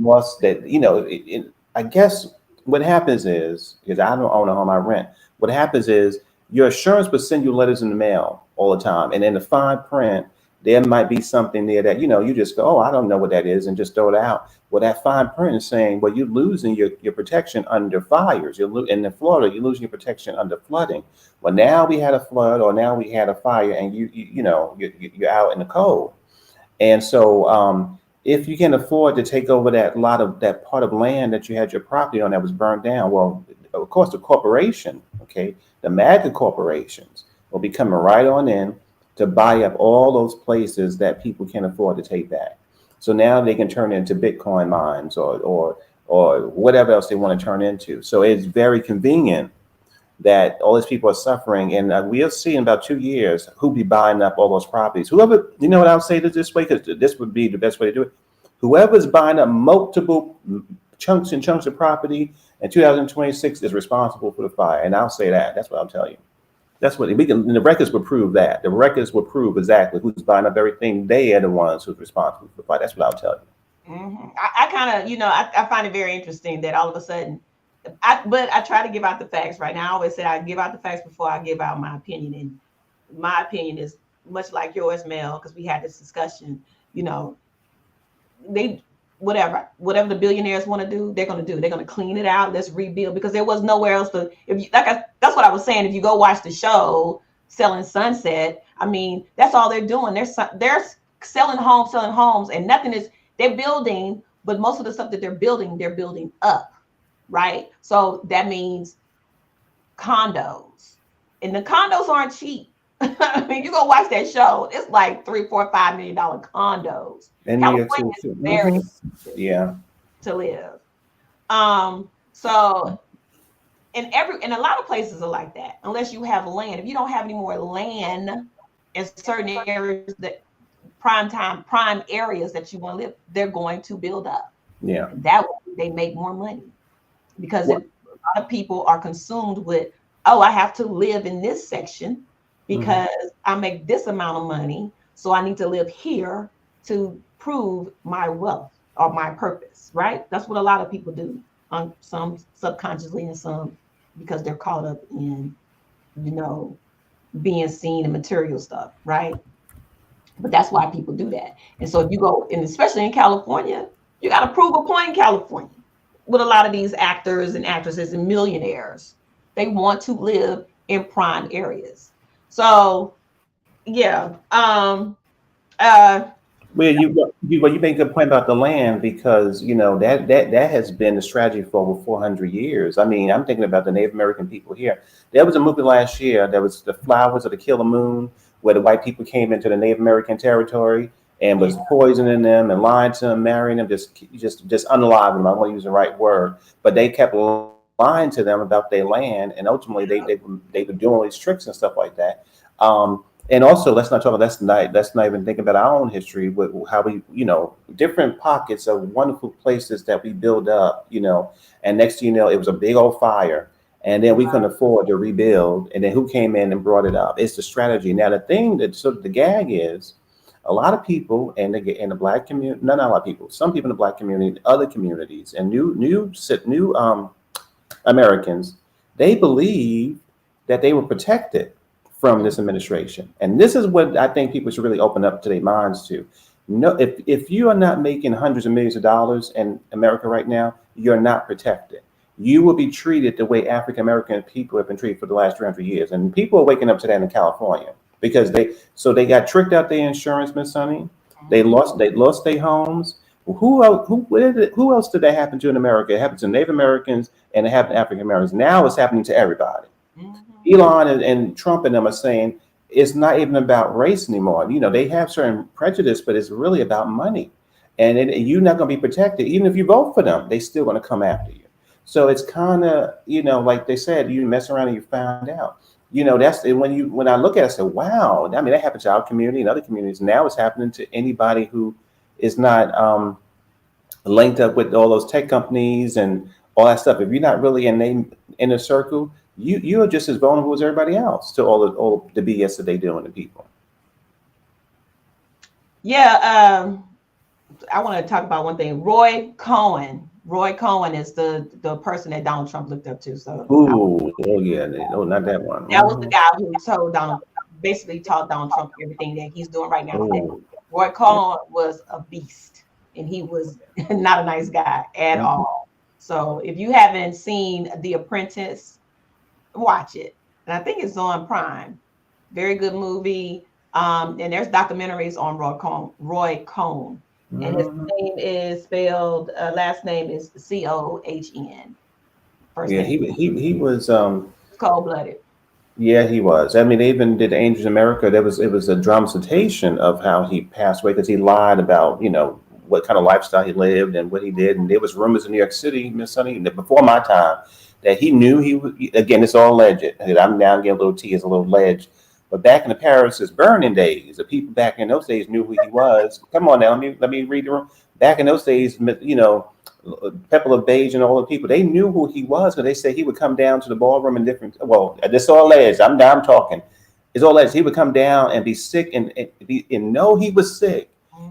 I guess what happens is, because I don't own a home, I rent. What happens is your insurance would send you letters in the mail all the time, and in the fine print, there might be something there that you just go, I don't know what that is, and just throw it out. Well, that fine print is saying, well, you're losing your protection under fires. In Florida, you're losing your protection under flooding. Well, now we had a flood, or now we had a fire, and you're out in the cold. And so, if you can afford to take over that part of land that you had your property on that was burned down, well, of course, the corporation, the MAGA corporations will be coming right on in to buy up all those places that people can't afford to take back. So now they can turn into Bitcoin mines or whatever else they want to turn into. So it's very convenient that all these people are suffering, and we'll see in about 2 years who'll be buying up all those properties. Whoever, you know what I'll say this way, because this would be the best way to do it. Whoever's buying up multiple chunks and chunks of property in 2026 is responsible for the fire. And I'll say that. That's what I'll tell you. That's what we can. And the records will prove that. The records will prove exactly who's buying up everything. They are the ones who's responsible for the fire. That's what I'll tell you. Mm-hmm. I kind of, I find it very interesting that all of a sudden, but I try to give out the facts right now. I always say I give out the facts before I give out my opinion. And my opinion is much like yours, Mel, because we had this discussion, they, whatever the billionaires want to do, they're going to do. They're going to clean it out. Let's rebuild, because there was nowhere else to, that's what I was saying. If you go watch the show Selling Sunset, I mean, that's all they're doing. They're selling homes, and nothing is, they're building, but most of the stuff that they're building up. Right. So that means condos, and the condos aren't cheap. I mean, you go watch that show, it's like $3, $4, $5 million condos. And California is very expensive to live. So in a lot of places are like that, unless you have land. If you don't have any more land in certain areas, that prime areas that you want to live, they're going to build up. Yeah. That way they make more money, because a lot of people are consumed with, oh, I have to live in this section because I make this amount of money, so I need to live here to prove my wealth or my purpose, right? That's what a lot of people do, some subconsciously and some because they're caught up in, being seen in material stuff, right? But that's why people do that. And so if you go, and especially in California, you got to prove a point in California with a lot of these actors and actresses and millionaires. They want to live in prime areas. So, yeah. Well, you make a good point about the land, because that has been the strategy for over 400 years. I mean, I'm thinking about the Native American people here. There was a movie last year. There was The Flowers of the Killer Moon, where the white people came into the Native American territory and was poisoning them and lying to them, marrying them, just unaliving them. I don't want to use the right word, but they kept lying to them about their land, and ultimately they were doing all these tricks and stuff like that. And also, let's not even think about our own history with how we, different pockets of wonderful places that we build up, and next thing you know, it was a big old fire, and then we couldn't afford to rebuild, and then who came in and brought it up? It's the strategy. Now, the thing that sort of the gag is, a lot of people in the black community, not a lot of people, some people in the black community, other communities, and new Americans, they believe that they were protected from this administration. And this is what I think people should really open up to their minds to. No, if you are not making hundreds of millions of dollars in America right now, you're not protected. You will be treated the way African American people have been treated for the last 300 years. And people are waking up to that in California, because they got tricked out their insurance, Miss Sunny. They lost their homes. Who else did that happen to in America? It happened to Native Americans, and it happened to African Americans. Now it's happening to everybody. Elon and Trump and them are saying it's not even about race anymore. They have certain prejudice, but it's really about money. And you're not going to be protected. Even if you vote for them, they're still going to come after you. So it's kind of, like they said, you mess around and you find out. That's when I look at it, I say, wow, I mean, that happened to our community and other communities. Now it's happening to anybody who is not linked up with all those tech companies and all that stuff. If you're not really in a circle, you are just as vulnerable as everybody else to all the BS that they doing to people. Yeah, I want to talk about one thing. Roy Cohen is the person that Donald Trump looked up to. So, not that one. That was the guy who basically taught Donald Trump everything that he's doing right now. Roy Cohen was a beast, and he was not a nice guy at all. So if you haven't seen The Apprentice, watch it. And I think it's on Prime. Very good movie. And there's documentaries on Roy Cohen. And his name is spelled, last name is Cohen. He was cold-blooded. Yeah, he was. I mean, they even did Angels in America. It was a dramatization of how he passed away, because he lied about, what kind of lifestyle he lived and what he did. And there was rumors in New York City, Miss Sunny, that before my time, that he knew he would, again, it's all alleged. I'm now getting a little T, it's a little ledge. But back in the Paris's burning days, the people back in those days knew who he was. Come on now, let me read the room. Back in those days, you know, Pepper LaBeige and all the people, they knew who he was because they said he would come down to the ballroom in different, well, this all alleged. I'm talking. It's all alleged. He would come down and be sick and know he was sick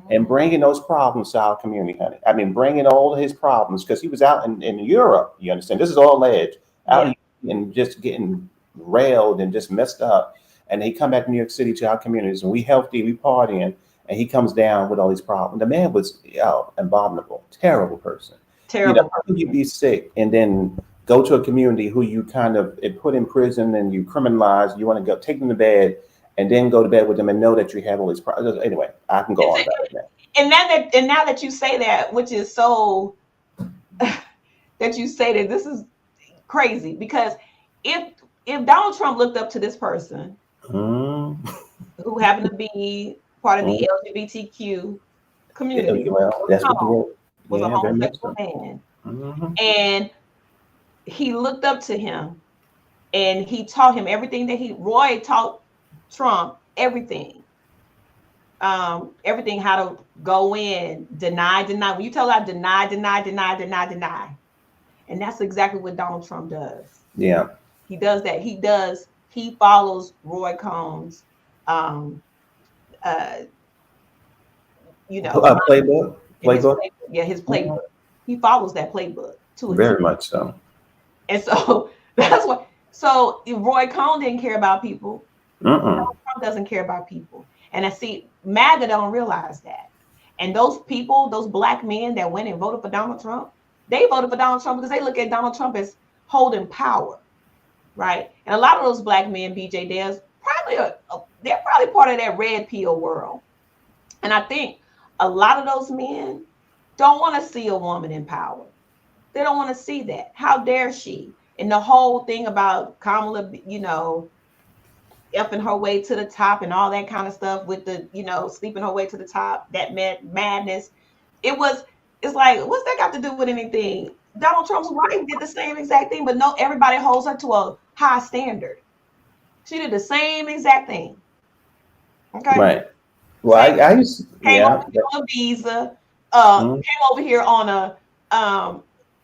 and bringing those problems to our community, honey. I mean, bringing all of his problems because he was out in Europe. You understand? This is all alleged. Out and just getting railed and just messed up. And he come back to New York City to our communities and we healthy, we partying. And he comes down with all these problems. The man was abominable, terrible person. Terrible. You know, how can you be sick and then go to a community who you kind of put in prison and you criminalize? You want to go take them to bed and then go to bed with them and know that you have all these problems. Anyway, I can go on about that. And now that you say that, which is so that you say that, this is crazy because if Donald Trump looked up to this person who happened to be part of the LGBTQ community, well, that's what the word was a homosexual man, and he looked up to him, and he taught him everything that Roy taught Trump everything, how to go in, deny. When you tell that deny, and that's exactly what Donald Trump does. Yeah, he does that. He follows Roy Cohn's, playbook. His playbook. He follows that playbook too. Very much so. And so that's what. So Roy Cohn didn't care about people. Donald Trump doesn't care about people. And I see MAGA don't realize that. And those people, those black men that went and voted for Donald Trump, they voted for Donald Trump because they look at Donald Trump as holding power, right? And a lot of those black men, BJ, they're probably part of that red pill world. And I think a lot of those men don't want to see a woman in power. They don't want to see that. How dare she? And the whole thing about Kamala, effing her way to the top and all that kind of stuff with the, sleeping her way to the top, that madness. It's like, what's that got to do with anything? Donald Trump's wife did the same exact thing, but no, everybody holds her to a high standard. She did the same exact thing. Okay. Right. Well, I used to, came over here on a visa, came over here on a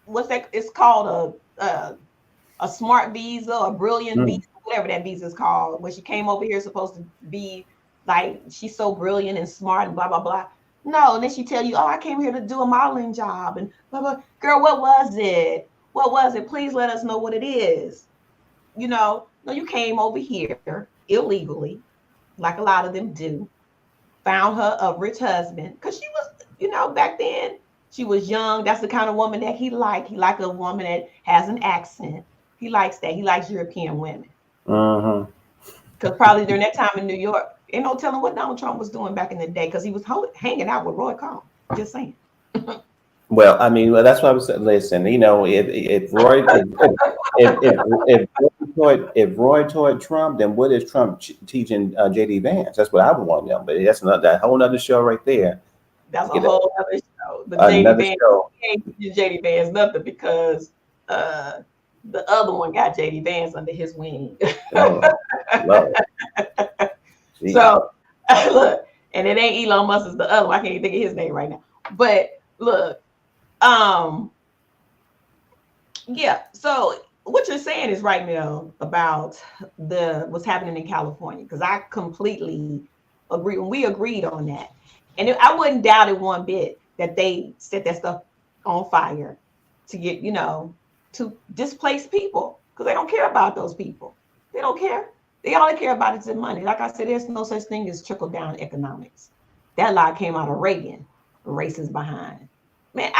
what's that? It's called a smart visa, a brilliant visa, whatever that visa is called. When she came over here, supposed to be like she's so brilliant and smart and blah blah blah. No, and then she tell you, oh, I came here to do a modeling job and blah blah. Girl, what was it? What was it? Please let us know what it is. No, you came over here illegally, like a lot of them do. Found her a rich husband because she was, back then she was young. That's the kind of woman that he liked. He liked a woman that has an accent. He likes that. He likes European women. Because probably during that time in New York, ain't no telling what Donald Trump was doing back in the day because he was hanging out with Roy Cohn. Just saying. Well, I mean, that's what I was saying. Listen, if Roy taught Trump, then what is Trump teaching JD Vance? That's what I would want to know. But that's that whole other show right there. That's a whole other show. But JD Vance nothing because the other one got JD Vance under his wing. So look, and it ain't Elon Musk, is the other one. I can't even think of his name right now. But look, so what you're saying is right now about what's happening in California, because I completely agree. We agreed on that, and I wouldn't doubt it one bit that they set that stuff on fire to get to displace people because they don't care about those people. They don't care. They all they care about is the money. Like I said, there's no such thing as trickle down economics. That lie came out of Reagan. Races behind. Man,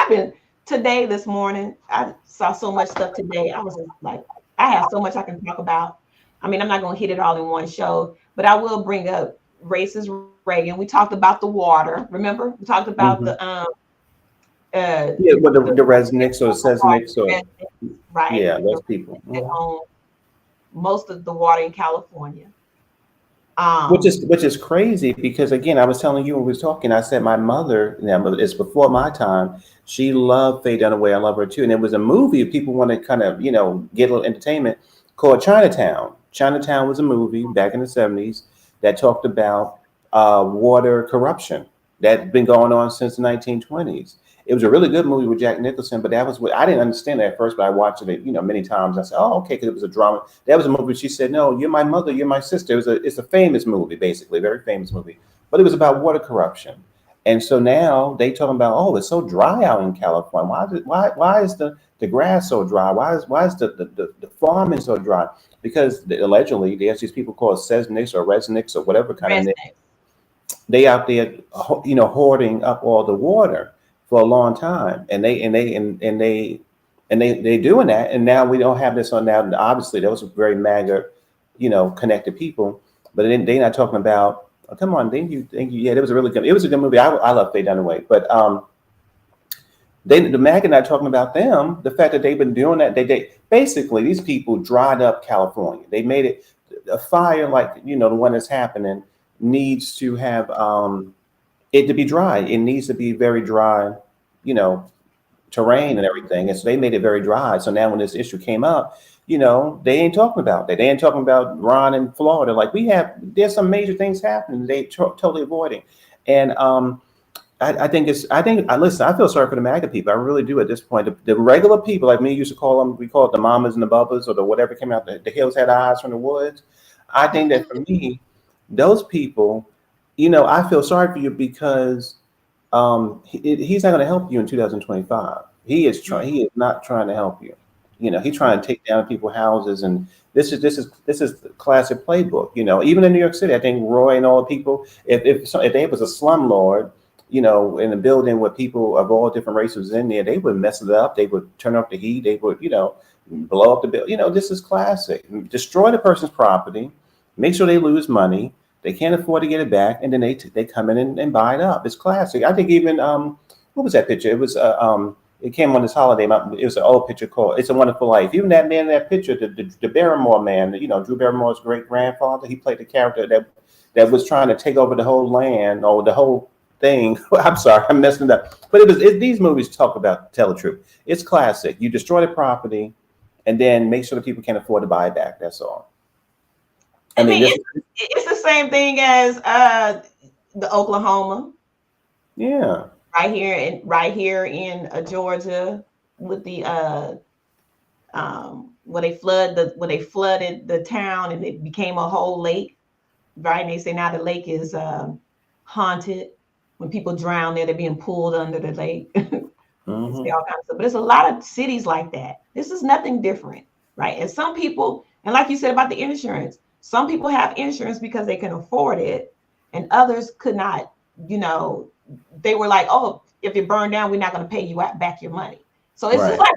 this morning, I saw so much stuff today. I was just like, I have so much I can talk about. I mean, I'm not going to hit it all in one show, but I will bring up racist Reagan. We talked about the water. Remember? We talked about the resniks or Sesniks or right. Yeah, those people. That own most of the water in California. Which is crazy because again, I was telling you when we was talking, I said my mother, now it's before my time, she loved Faye Dunaway. I love her too. And it was a movie if people want to kind of, get a little entertainment called Chinatown. Chinatown was a movie back in the 70s that talked about water corruption that's been going on since the 1920s. It was a really good movie with Jack Nicholson, but that was what I didn't understand that at first, but I watched it, many times. I said, "Oh, okay," because it was a drama. That was a movie. She said, "No, you're my mother, you're my sister." It's a famous movie, basically, a very famous movie, but it was about water corruption. And so now they talking about, oh, it's so dry out in California. Why is the grass so dry? Why is the farming so dry? Because allegedly there's these people called Sesniks or Resniks or whatever kind of they out there, hoarding up all the water for a long time, and they doing that, and now we don't have this on now. And obviously, those are very MAGA, connected people, but then they not talking about. Oh, come on, thank you. Yeah, it was a good movie. I love Faye Dunaway, but the MAGA not talking about them. The fact that they've been doing that, they basically these people dried up California. They made it a fire like the one that's happening needs to have it to be dry. It needs to be very dry, terrain and everything. And so they made it very dry. So now when this issue came up, they ain't talking about that. They ain't talking about Ron in Florida. Like there's some major things happening. They totally avoiding. And listen, I feel sorry for the MAGA people. I really do at this point. The regular people like me used to call them, we call it the mamas and the bubbas or the whatever came out, the hills had eyes from the woods. I think that for me, those people, I feel sorry for you because he's not going to help you in 2025. He is not trying to help you. He's trying to take down people's houses, and this is the classic playbook. Even in New York City, I think Roy and all the people, if there was a slumlord, in a building with people of all different races in there, they would mess it up. They would turn off the heat. They would, blow up the building. This is classic. Destroy the person's property, make sure they lose money. They can't afford to get it back, and then they come in and buy it up. It's classic. I think even what was that picture? It was it came on this holiday. It was an old picture called "It's a Wonderful Life." Even that man in that picture, the Barrymore man, Drew Barrymore's great grandfather, he played the character that was trying to take over the whole land or the whole thing. I'm sorry, I'm messing it up. But these movies tell the truth. It's classic. You destroy the property, and then make sure the people can't afford to buy it back. That's all. I mean, it's the same thing as the Oklahoma. Yeah. Right here in Georgia with the when they flooded the town and it became a whole lake. Right. And they say now the lake is haunted. When people drown there, they're being pulled under the lake. All kinds of stuff. But there's a lot of cities like that. This is nothing different. Right. And some people, and like you said about the insurance, some people have insurance because they can afford it, and others could not. They were like, "Oh, if it burned down, we're not going to pay you back your money." So it's just like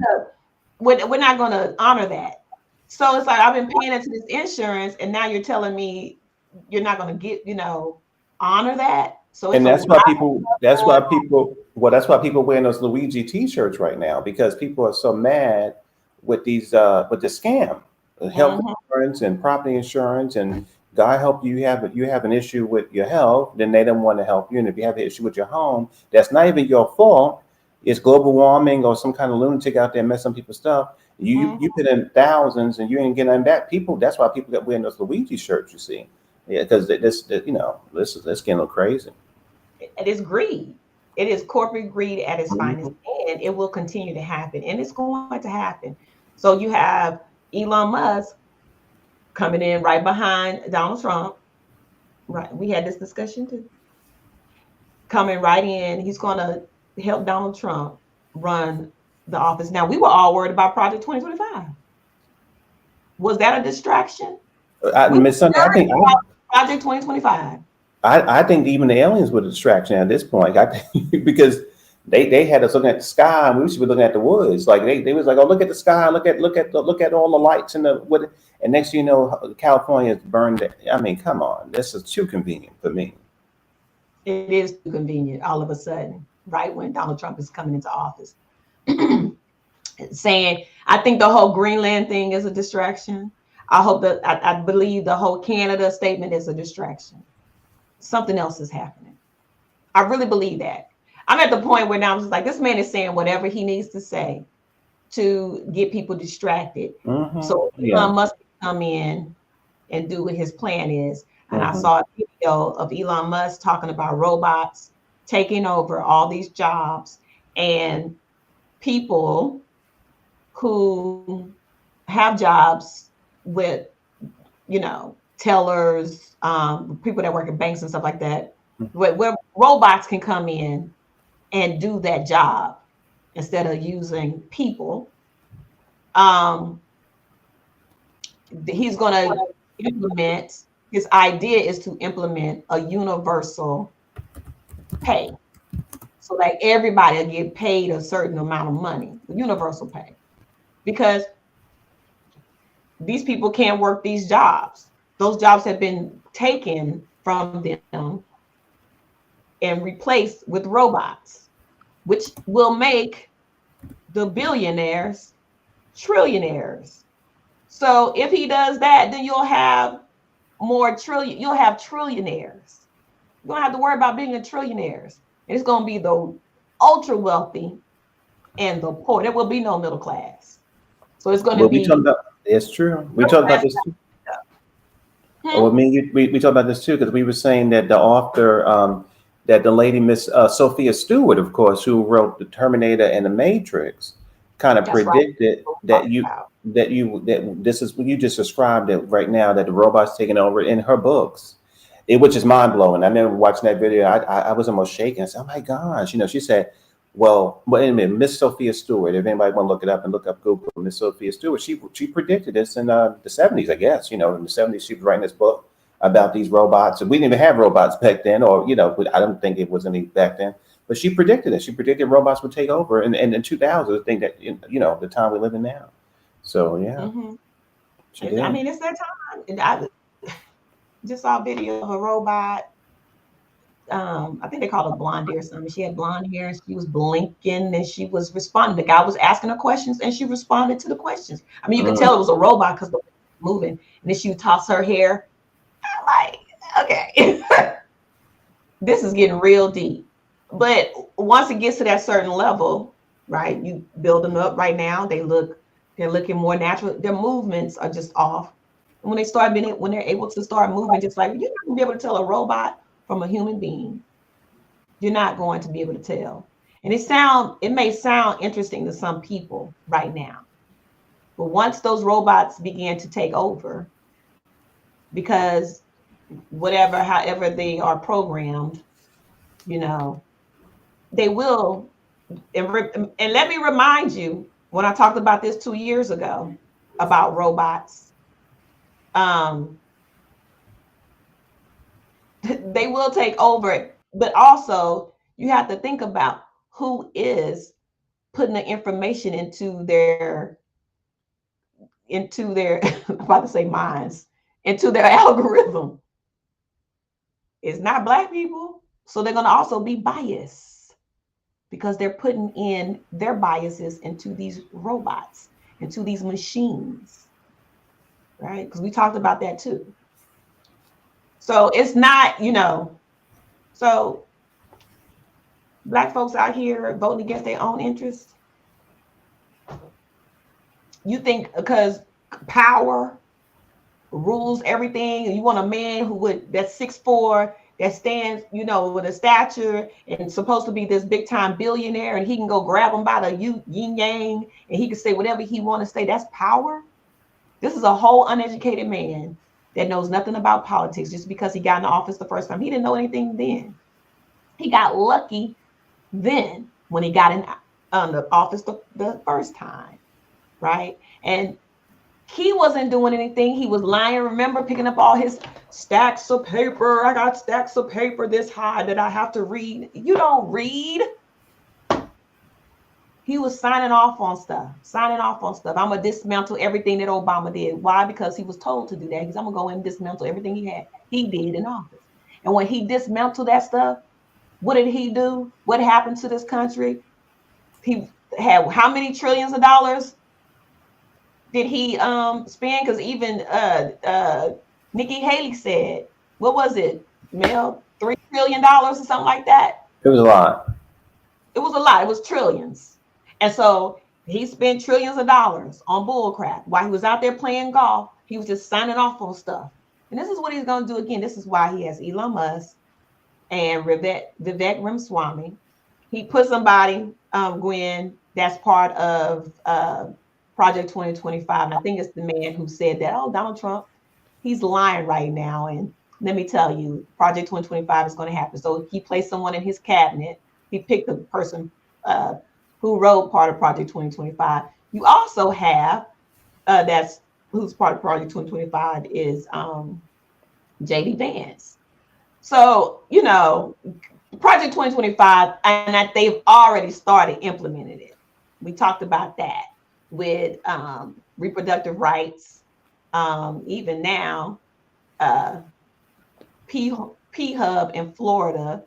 we're not going to honor that. So it's like I've been paying into this insurance, and now you're telling me you're not going to honor that. So it's that's why people wearing those Luigi T-shirts right now, because people are so mad with these with the scam. Health insurance and property insurance, and God help you have an issue with your health, then they don't want to help you. And if you have an issue with your home, that's not even your fault. It's global warming or some kind of lunatic out there messing people's stuff. You put in thousands and you ain't getting back. That's why people got wearing those Luigi shirts. You see, because this getting a little crazy. It is greed. It is corporate greed at its finest, and it will continue to happen, and it's going to happen. So you have Elon Musk coming in right behind Donald Trump. Right. We had this discussion too. Coming right in. He's going to help Donald Trump run the office. Now, we were all worried about Project 2025. Was that a distraction? I think Project 2025. I think even the aliens were a distraction at this point. I think because they had us looking at the sky, and we should be looking at the woods. Like they was like, oh, look at the sky, look at all the lights and and next thing you know, California is burned. I mean, come on, this is too convenient for me. It is too convenient all of a sudden, right when Donald Trump is coming into office, saying, I think the whole Greenland thing is a distraction. I hope that I believe the whole Canada statement is a distraction. Something else is happening. I really believe that. I'm at the point where now I'm just like, this man is saying whatever he needs to say to get people distracted. So Elon Musk can come in and do what his plan is. And I saw a video of Elon Musk talking about robots taking over all these jobs, and people who have jobs with, tellers, people that work at banks and stuff like that, where robots can come in and do that job instead of using people. He's going to implement, his idea is to implement a universal pay. So that everybody will get paid a certain amount of money, universal pay. Because these people can't work these jobs. Those jobs have been taken from them and replaced with robots, which will make the billionaires trillionaires. So if he does that, then you'll have you'll have trillionaires. You don't have to worry about being a trillionaires. It's going to be the ultra wealthy and the poor. There will be no middle class. So it's going to be. It's true. We talked about this too. Well, we talked about this too, because we were saying that the author, that the lady, Miss Sophia Stewart, of course, who wrote The Terminator and The Matrix, kind of predicted that this is what you just described it right now, that the robot's taking over in her books, which is mind blowing. I remember watching that video. I was almost shaking. I said, "Oh my gosh!" She said, "Well, anyway, Miss Sophia Stewart. If anybody want to look it up and look up Google, Miss Sophia Stewart, she predicted this in the 70s, I guess. In the 70s, she was writing this book about these robots. And we didn't even have robots back then, or I don't think it was any back then. But she predicted it. She predicted robots would take over in 2000. I think that the time we live in now. So yeah, I mean, it's that time. And I just saw a video of a robot. I think they called her Blondie or something. She had blonde hair and she was blinking and she was responding. The guy was asking her questions and she responded to the questions. I mean, you could tell it was a robot because the way it was moving. And then she would toss her hair. I'm like, okay, this is getting real deep. But once it gets to that certain level, right, you build them up right now. They're looking more natural. Their movements are just off. And when they're able to start moving, just like, you're not gonna be able to tell a robot from a human being. You're not going to be able to tell. And it may sound interesting to some people right now, but once those robots begin to take over, because however they are programmed, they will. And let me remind you, when I talked about this 2 years ago about robots, they will take over, but also you have to think about who is putting the information into their I'm about to say minds, into their algorithm. It's not Black people. So they're going to also be biased because they're putting in their biases into these robots, into these machines, right? Because we talked about that too. So it's not, so Black folks out here voting against their own interests. You think because power rules everything, and you want a man that's 6'4", that stands, with a stature and supposed to be this big time billionaire, and he can go grab him by the yin yang and he can say whatever he want to say. That's power. This is a whole uneducated man that knows nothing about politics just because he got in the office the first time. He didn't know anything then. He got lucky then when he got in the office the first time, right? And he wasn't doing anything. He was lying. Remember, picking up all his stacks of paper. I got stacks of paper this high that I have to read. You don't read. He was signing off on stuff. I'm going to dismantle everything that Obama did. Why? Because he was told to do that. Because I'm going to go in and dismantle everything he did in office. And when he dismantled that stuff, what did he do? What happened to this country? He had how many trillions of dollars did he spend? Because even Nikki Haley said, what was it, Mel? $3 trillion or something like that. It was a lot. It was a lot. It was trillions. And so he spent trillions of dollars on bullcrap. While he was out there playing golf, he was just signing off on stuff. And this is what he's going to do again. This is why he has Elon Musk and Vivek Ramaswamy. He put somebody, Gwen, that's part of Project 2025. And I think it's the man who said that, oh, Donald Trump, he's lying right now. And let me tell you, Project 2025 is going to happen. So he placed someone in his cabinet. He picked the person who wrote part of Project 2025. You also have who's part of Project 2025 is JD Vance. So, you know, Project 2025, and that they've already started implementing it. We talked about that with reproductive rights. Even now, P-Hub in Florida,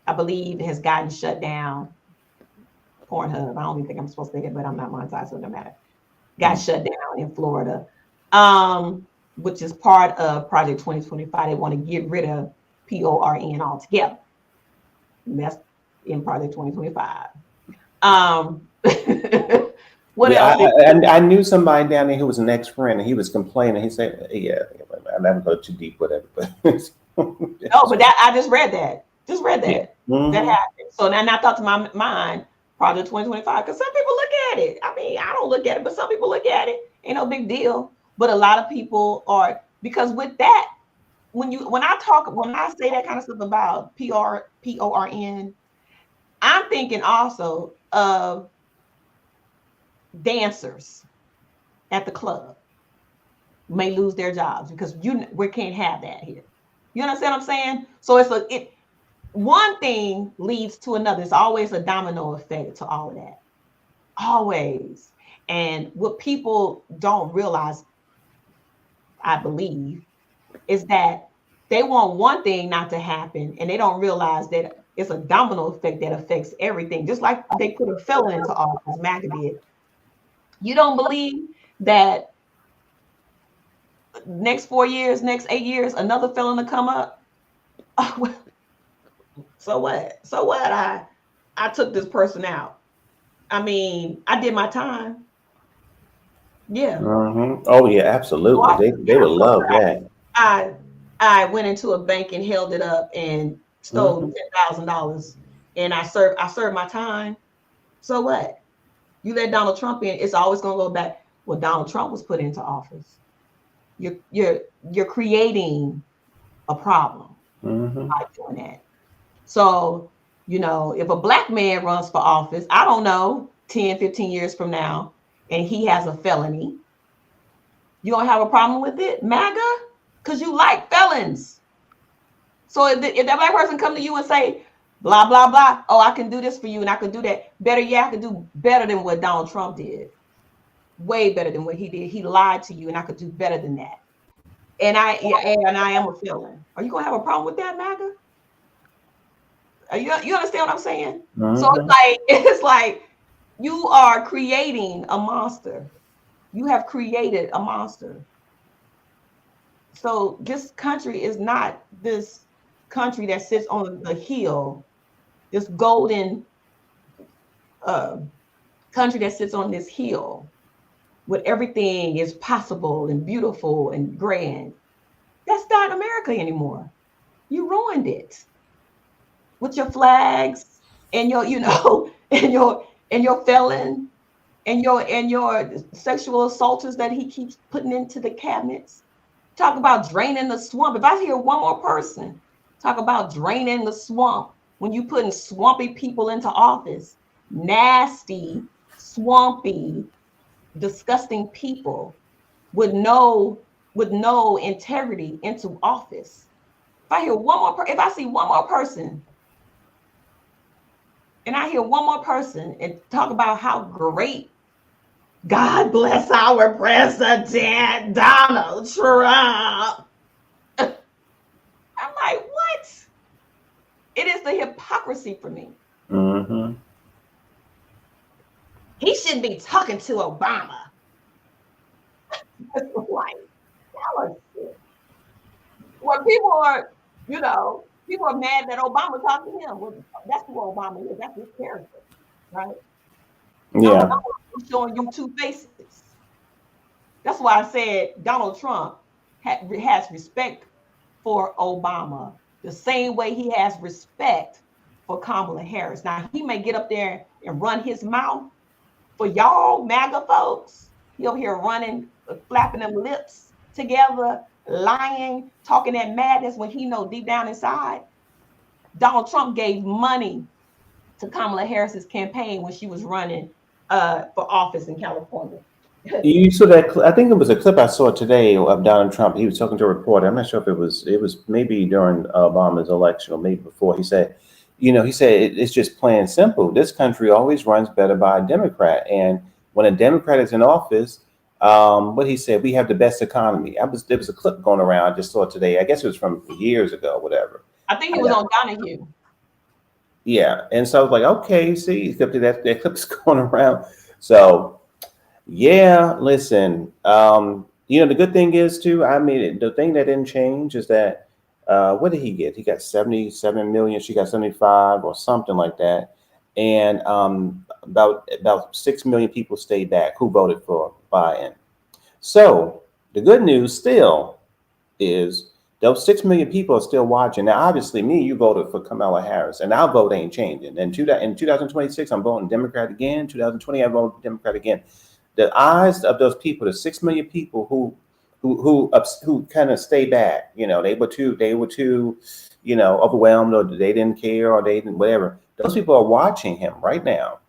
I believe, has gotten shut down. Pornhub, I don't even think I'm supposed to say it, but I'm not monetized, so it doesn't matter. Got shut down in Florida, which is part of Project 2025. They want to get rid of PORN altogether. And that's in Project 2025. What else? I knew somebody down there who was an ex-friend, and he was complaining. He said, "Yeah, I never go too deep, whatever." But oh, but that I just read that. Yeah. Mm-hmm. That happened. So then I thought to my mind, Project 2025, because some people look at it. I mean, I don't look at it, but some people look at it. Ain't no big deal. But a lot of people are, because with that, when I say that kind of stuff about PORN, I'm thinking also of dancers at the club may lose their jobs because we can't have that here. You understand what I'm saying? So one thing leads to another. It's always a domino effect to all of that. Always. And what people don't realize, I believe, is that they want one thing not to happen, and they don't realize that it's a domino effect that affects everything. Just like they put a felon into office, MAGA did. You don't believe that next 4 years, next 8 years, another felon to come up? Oh, well, so what? So what? I took this person out. I mean, I did my time. Yeah. Mm-hmm. Oh yeah, absolutely. They would love that. I went into a bank and held it up and stole $10,000, and I served my time. So what? You let Donald Trump in, it's always going to go back. Well, Donald Trump was put into office. You're creating a problem by doing that. So, you know, if a black man runs for office, I don't know, 10, 15 years from now, and he has a felony, you don't have a problem with it, MAGA? Because you like felons. So if that black person come to you and say, blah, blah, blah, oh, I can do this for you and I can do that. Better yet, I can do better than what Donald Trump did. Way better than what he did. He lied to you and I could do better than that. And I am a felon. Are you going to have a problem with that, MAGA? You understand what I'm saying? So it's like you are creating a monster. You have created a monster. So this country is not this country that sits on the hill, this golden country that sits on this hill where everything is possible and beautiful and grand. That's not America anymore. You ruined it with your flags and your, you know, and your felon and your sexual assaulters that he keeps putting into the cabinets. Talk about draining the swamp. If I hear one more person talk about draining the swamp, when you putting swampy people into office, nasty, swampy, disgusting people with no integrity into office. If I see one more person, and I hear one more person and talk about how great, God bless our president, Donald Trump. I'm like, what? It is the hypocrisy for me. He shouldn't be talking to Obama. It's like, jealousy. When people are, people are mad that Obama talked to him. Well, that's who Obama is. That's his character, right? Donald Yeah. Trump is showing you two faces. That's why I said Donald Trump has respect for Obama the same way he has respect for Kamala Harris. Now, he may get up there and run his mouth for y'all MAGA folks. He over here running, flapping them lips together, lying, talking that madness when he know deep down inside. Donald Trump gave money to Kamala Harris's campaign when she was running for office in California. You saw that? I think it was a clip I saw today of Donald Trump. He was talking to a reporter. I'm not sure if it was. It was maybe during Obama's election or maybe before. He said, it's just plain simple. This country always runs better by a Democrat, and when a Democrat is in office, what he said, we have the best economy. There was a clip going around. I just saw it today. I guess it was from years ago, whatever. I think it was on Donahue. Yeah, and so I was like, okay, see, that clip's going around. So. Yeah, listen. The good thing is too. I mean, the thing that didn't change is that what did he get? He got 77 million. She got 75 or something like that. And about 6 million people stayed back who voted for Biden. So the good news still is those 6 million people are still watching. Now, obviously, you voted for Kamala Harris, and our vote ain't changing. And in 2026, I'm voting Democrat again. 2020, I voted Democrat again. The eyes of those people, the 6 million people who kind of stay back, they were too, overwhelmed, or they didn't care, or they didn't whatever. Those people are watching him right now,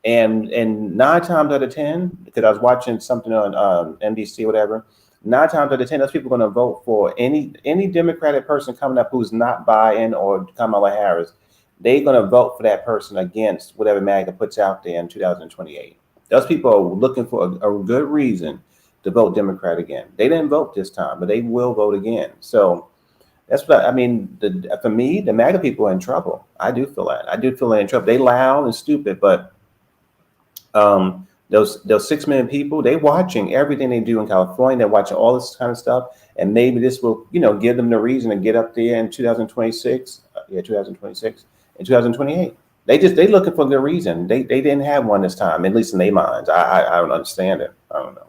and 9 times out of 10, because I was watching something on NBC or whatever, 9 times out of 10, those people are going to vote for any Democratic person coming up who's not Biden or Kamala Harris. They're going to vote for that person against whatever MAGA puts out there in 2028. Those people are looking for a good reason to vote Democrat again. They didn't vote this time, but they will vote again. So that's what I mean. For me, the MAGA people are in trouble. I do feel that. I do feel they're in trouble. They loud and stupid, but those 6 million people, they watching everything they do in California. They're watching all this kind of stuff, and maybe this will, give them the reason to get up there in 2026. 2026 and 2028. They looking for the reason. They didn't have one this time, at least in their minds. I don't understand it. I don't know.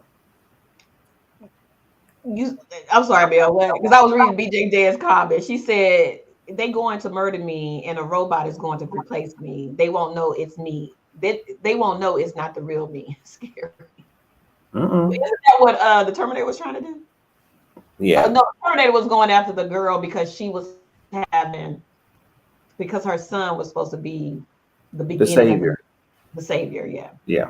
I'm sorry, Bill, because I was reading BJJ's comment. She said they going to murder me, and a robot is going to replace me. They won't know it's me. They won't know it's not the real me. Scary. Isn't that what the Terminator was trying to do? Yeah. No, the Terminator was going after the girl because she was because her son was supposed to be the beginning. The savior. The savior, yeah. Yeah.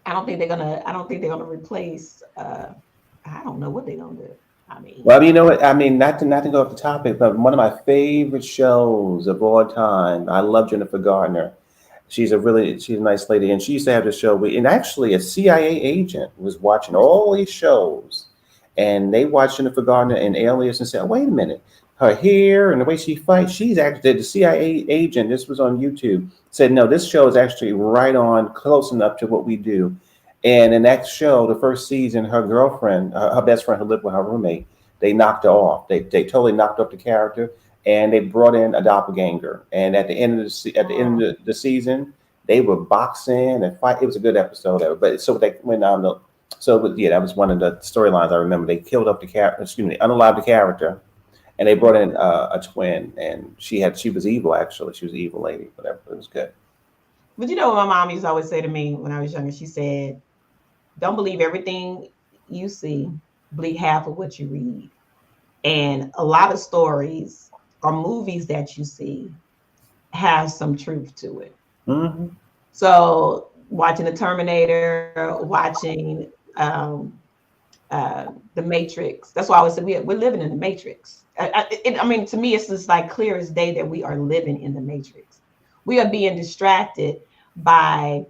I don't think they're gonna replace. I don't know what they're gonna do. I mean, well, you know what? I mean, not to go off the topic, but one of my favorite shows of all time. I love Jennifer Gardner. She's a nice lady, and she used to have the show. And actually, a CIA agent was watching all these shows, and they watched Jennifer Gardner and Alias and said, oh, "Wait a minute, her hair and the way she fights, she's actually the CIA agent." This was on YouTube. Said, "No, this show is actually right on, close enough to what we do." And in that show, the first season, her girlfriend, her best friend who lived with her roommate, they knocked her off. They totally knocked off the character, and they brought in a doppelganger. And at the end of the season, they were boxing and fight. It was a good episode ever. But so they went on that was one of the storylines I remember. They killed up unalived the character, and they brought in a twin, and she was evil. Actually, she was an evil lady. Whatever, it was good. But you know what my mom used to always say to me when I was younger? She said, "Don't believe everything you see. Believe half of what you read." And a lot of stories or movies that you see have some truth to it. Mm-hmm. So watching the Terminator, watching the Matrix. That's why I always say we're living in the Matrix. I mean, to me, it's just like clear as day that we are living in the Matrix. We are being distracted by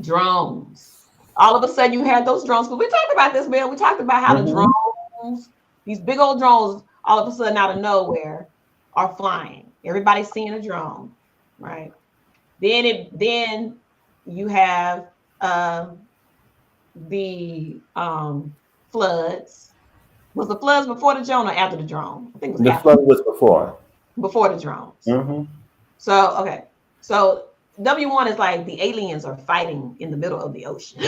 drones. All of a sudden, you had those drones. But we talked about this, man. We talked about how the drones, these big old drones, all of a sudden out of nowhere, are flying. Everybody's seeing a drone, right? Then you have the floods. Was the floods before the drone or after the drone? I think it was The after. flood was Before the drones. Mm-hmm. So okay, so W1 is like the aliens are fighting in the middle of the ocean.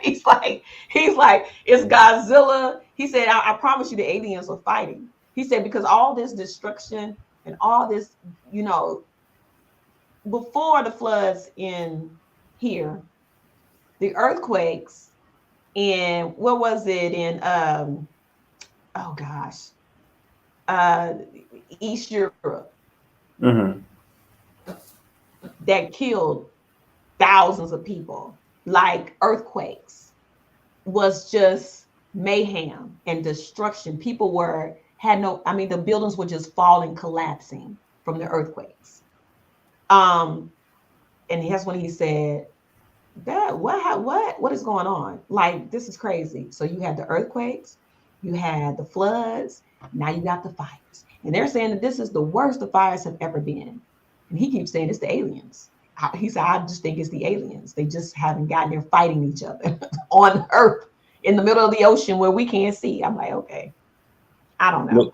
he's like it's Godzilla. He said, I promise you, the aliens are fighting. He said because all this destruction and all this, before the floods in here, the earthquakes in what was it in oh gosh, uh East Europe Mm-hmm. that killed thousands of people, like earthquakes, was just mayhem and destruction. People had no, I mean, the buildings were just falling, collapsing from the earthquakes. Um, and that's when he said, that what is going on? Like, this is crazy. So you had the earthquakes, you had the floods, now you got the fires. And they're saying that this is the worst the fires have ever been. And he keeps saying it's the aliens. He said, I just think it's the aliens. They just haven't gotten there fighting each other on Earth in the middle of the ocean where we can't see. I'm like, okay, I don't know.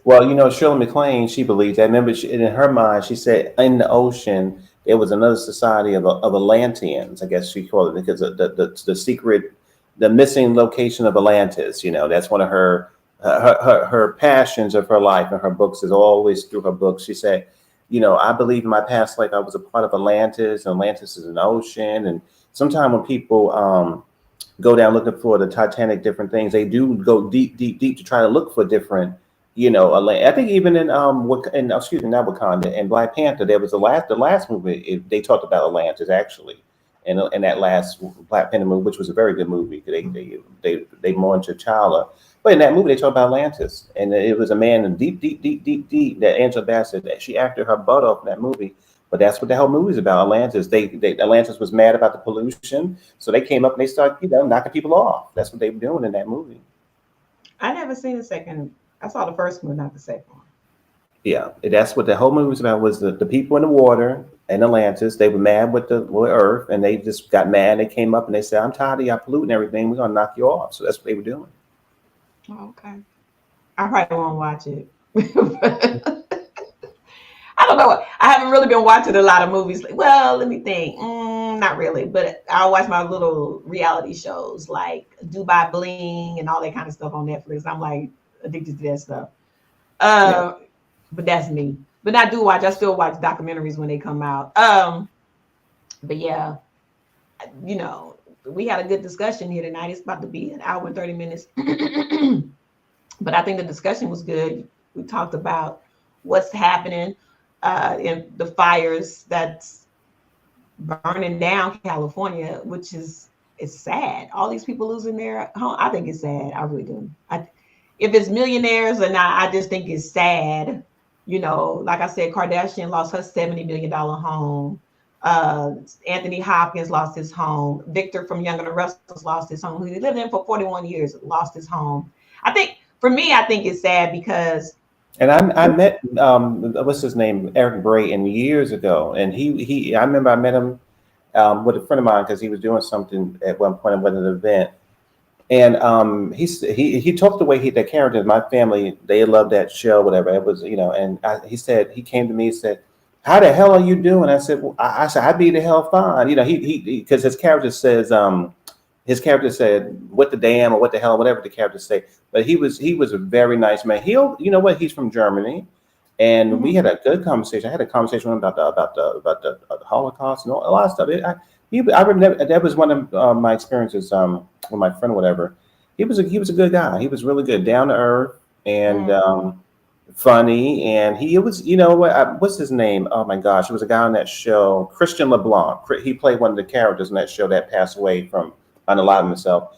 Well, Shirley MacLaine, she believes that. Remember, in her mind, she said in the ocean there was another society of Atlanteans. I guess she called it because the secret, the missing location of Atlantis. That's one of her passions of her life and her books is always through her books. She said, I believe in my past life I was a part of Atlantis. And Atlantis is an ocean, and sometimes when people go down looking for the Titanic, different things, they do go deep, deep, deep to try to look for different. I think even excuse me, not Wakanda, and Black Panther, there was the last movie they talked about Atlantis actually, and in that last Black Panther movie, which was a very good movie. They mourned T'Challa, but in that movie they talked about Atlantis, and it was a man in deep, deep, deep, deep, deep that Angela Bassett, that she acted her butt off in that movie. But that's what the whole movie is about. Atlantis. Atlantis was mad about the pollution, so they came up and they started, knocking people off. That's what they were doing in that movie. I never seen the second. I saw the first one, not the second one. Yeah, that's what the whole movie was about. Was the people in the water in Atlantis? They were mad with the Earth, and they just got mad. They came up and they said, "I'm tired of y'all polluting everything. We're gonna knock you off." So that's what they were doing. Oh, okay. I probably won't watch it. I don't know. I haven't really been watching a lot of movies. Well, let me think. Not really, but I'll watch my little reality shows like Dubai Bling and all that kind of stuff on Netflix. I'm like addicted to that stuff. Yeah. But that's me. But I still watch documentaries when they come out. But yeah, we had a good discussion here tonight. It's about to be an hour and 30 minutes. But I think the discussion was good. We talked about what's happening in the fires that's burning down California, which is sad. All these people losing their home. I think it's sad. I really do. If it's millionaires or not, I just think it's sad. Like I said, Kardashian lost her $70 million home. Anthony Hopkins lost his home. Victor from Young and the Restless lost his home. Who he lived in for 41 years, lost his home. I think it's sad because. And I met what's his name, Eric Brayton, years ago, and I remember I met him with a friend of mine because he was doing something at one point at an event, and he talked the way the characters, my family, they loved that show, whatever it was, and he said, he came to me and said, "How the hell are you doing?" I said, well, I said, "I'd be the hell fine," he because his character says his character said, "What the damn," or "What the hell," whatever the character say. But he was a very nice man. He's from Germany, and we had a good conversation. I had a conversation with him about the Holocaust and a lot of stuff. I remember that was one of my experiences with my friend or whatever. He was a good guy. He was really good, down to earth, and funny. And he was, what's his name? Oh my gosh, it was a guy on that show, Christian LeBlanc. He played one of the characters in that show that passed away from unalive himself.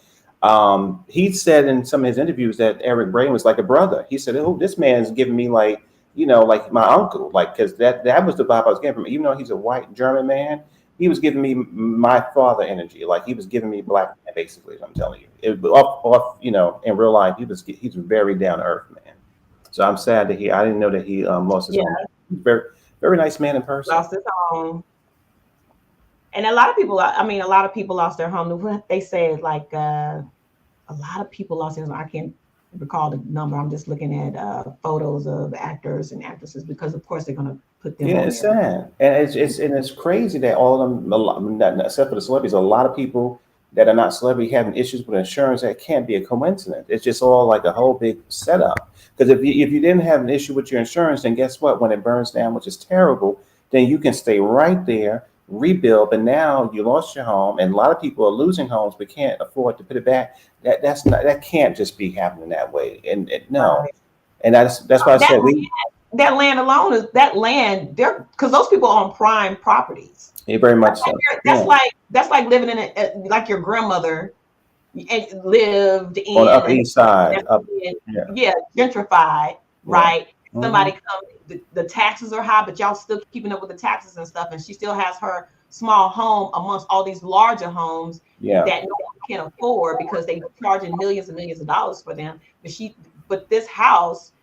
He said in some of his interviews that Eric Brain was like a brother. He said, "Oh, this man's giving me like my uncle, because that was the vibe I was getting from him. Even though he's a white German man, he was giving me my father energy. Like he was giving me black man, basically. I'm telling you, off, in real life, he's a very down to earth man. So I'm sad that I didn't know that he lost his home. Very, very nice man in person. Lost his home. And a lot of people, I mean, a lot of people lost their home. They said like a lot of people lost their home. I can't recall the number. I'm just looking at photos of actors and actresses because, of course, they're going to put them Yeah, on it's there. sad, and it's crazy that all of them, except for the celebrities, a lot of people that are not celebrity having issues with insurance. That can't be a coincidence. It's just all like a whole big setup. Because if you didn't have an issue with your insurance, then guess what? When it burns down, which is terrible, then you can stay right there, rebuild. But now you lost your home, and a lot of people are losing homes but can't afford to put it back. That can't just be happening that way. And no, Right. and that's why I That said we. that land alone is that land there because those people are on prime properties. Yeah, very much so. That's Yeah. like living in like your grandmother lived On the in Upper East Side. Up, yeah. yeah, gentrified, Yeah. right? Somebody come, the taxes are high, but y'all still keeping up with the taxes and stuff, and she still has her small home amongst all these larger homes Yeah. that no one can afford because they charging millions and millions of dollars for them. But this house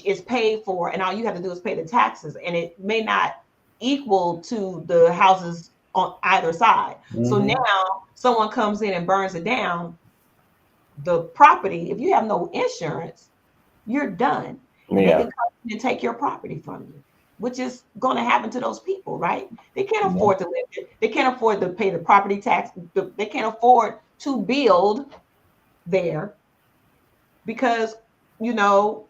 is paid for, and all you have to do is pay the taxes, and it may not equal to the houses on either side. So Mhm. now someone comes in and burns it down, the property, if you have no insurance, you're done. And they Yeah. can come in and take your property from you, which is going to happen to those people, right? They can't Yeah. afford to live there. They can't afford to pay the property tax. They can't afford to build there because, you know,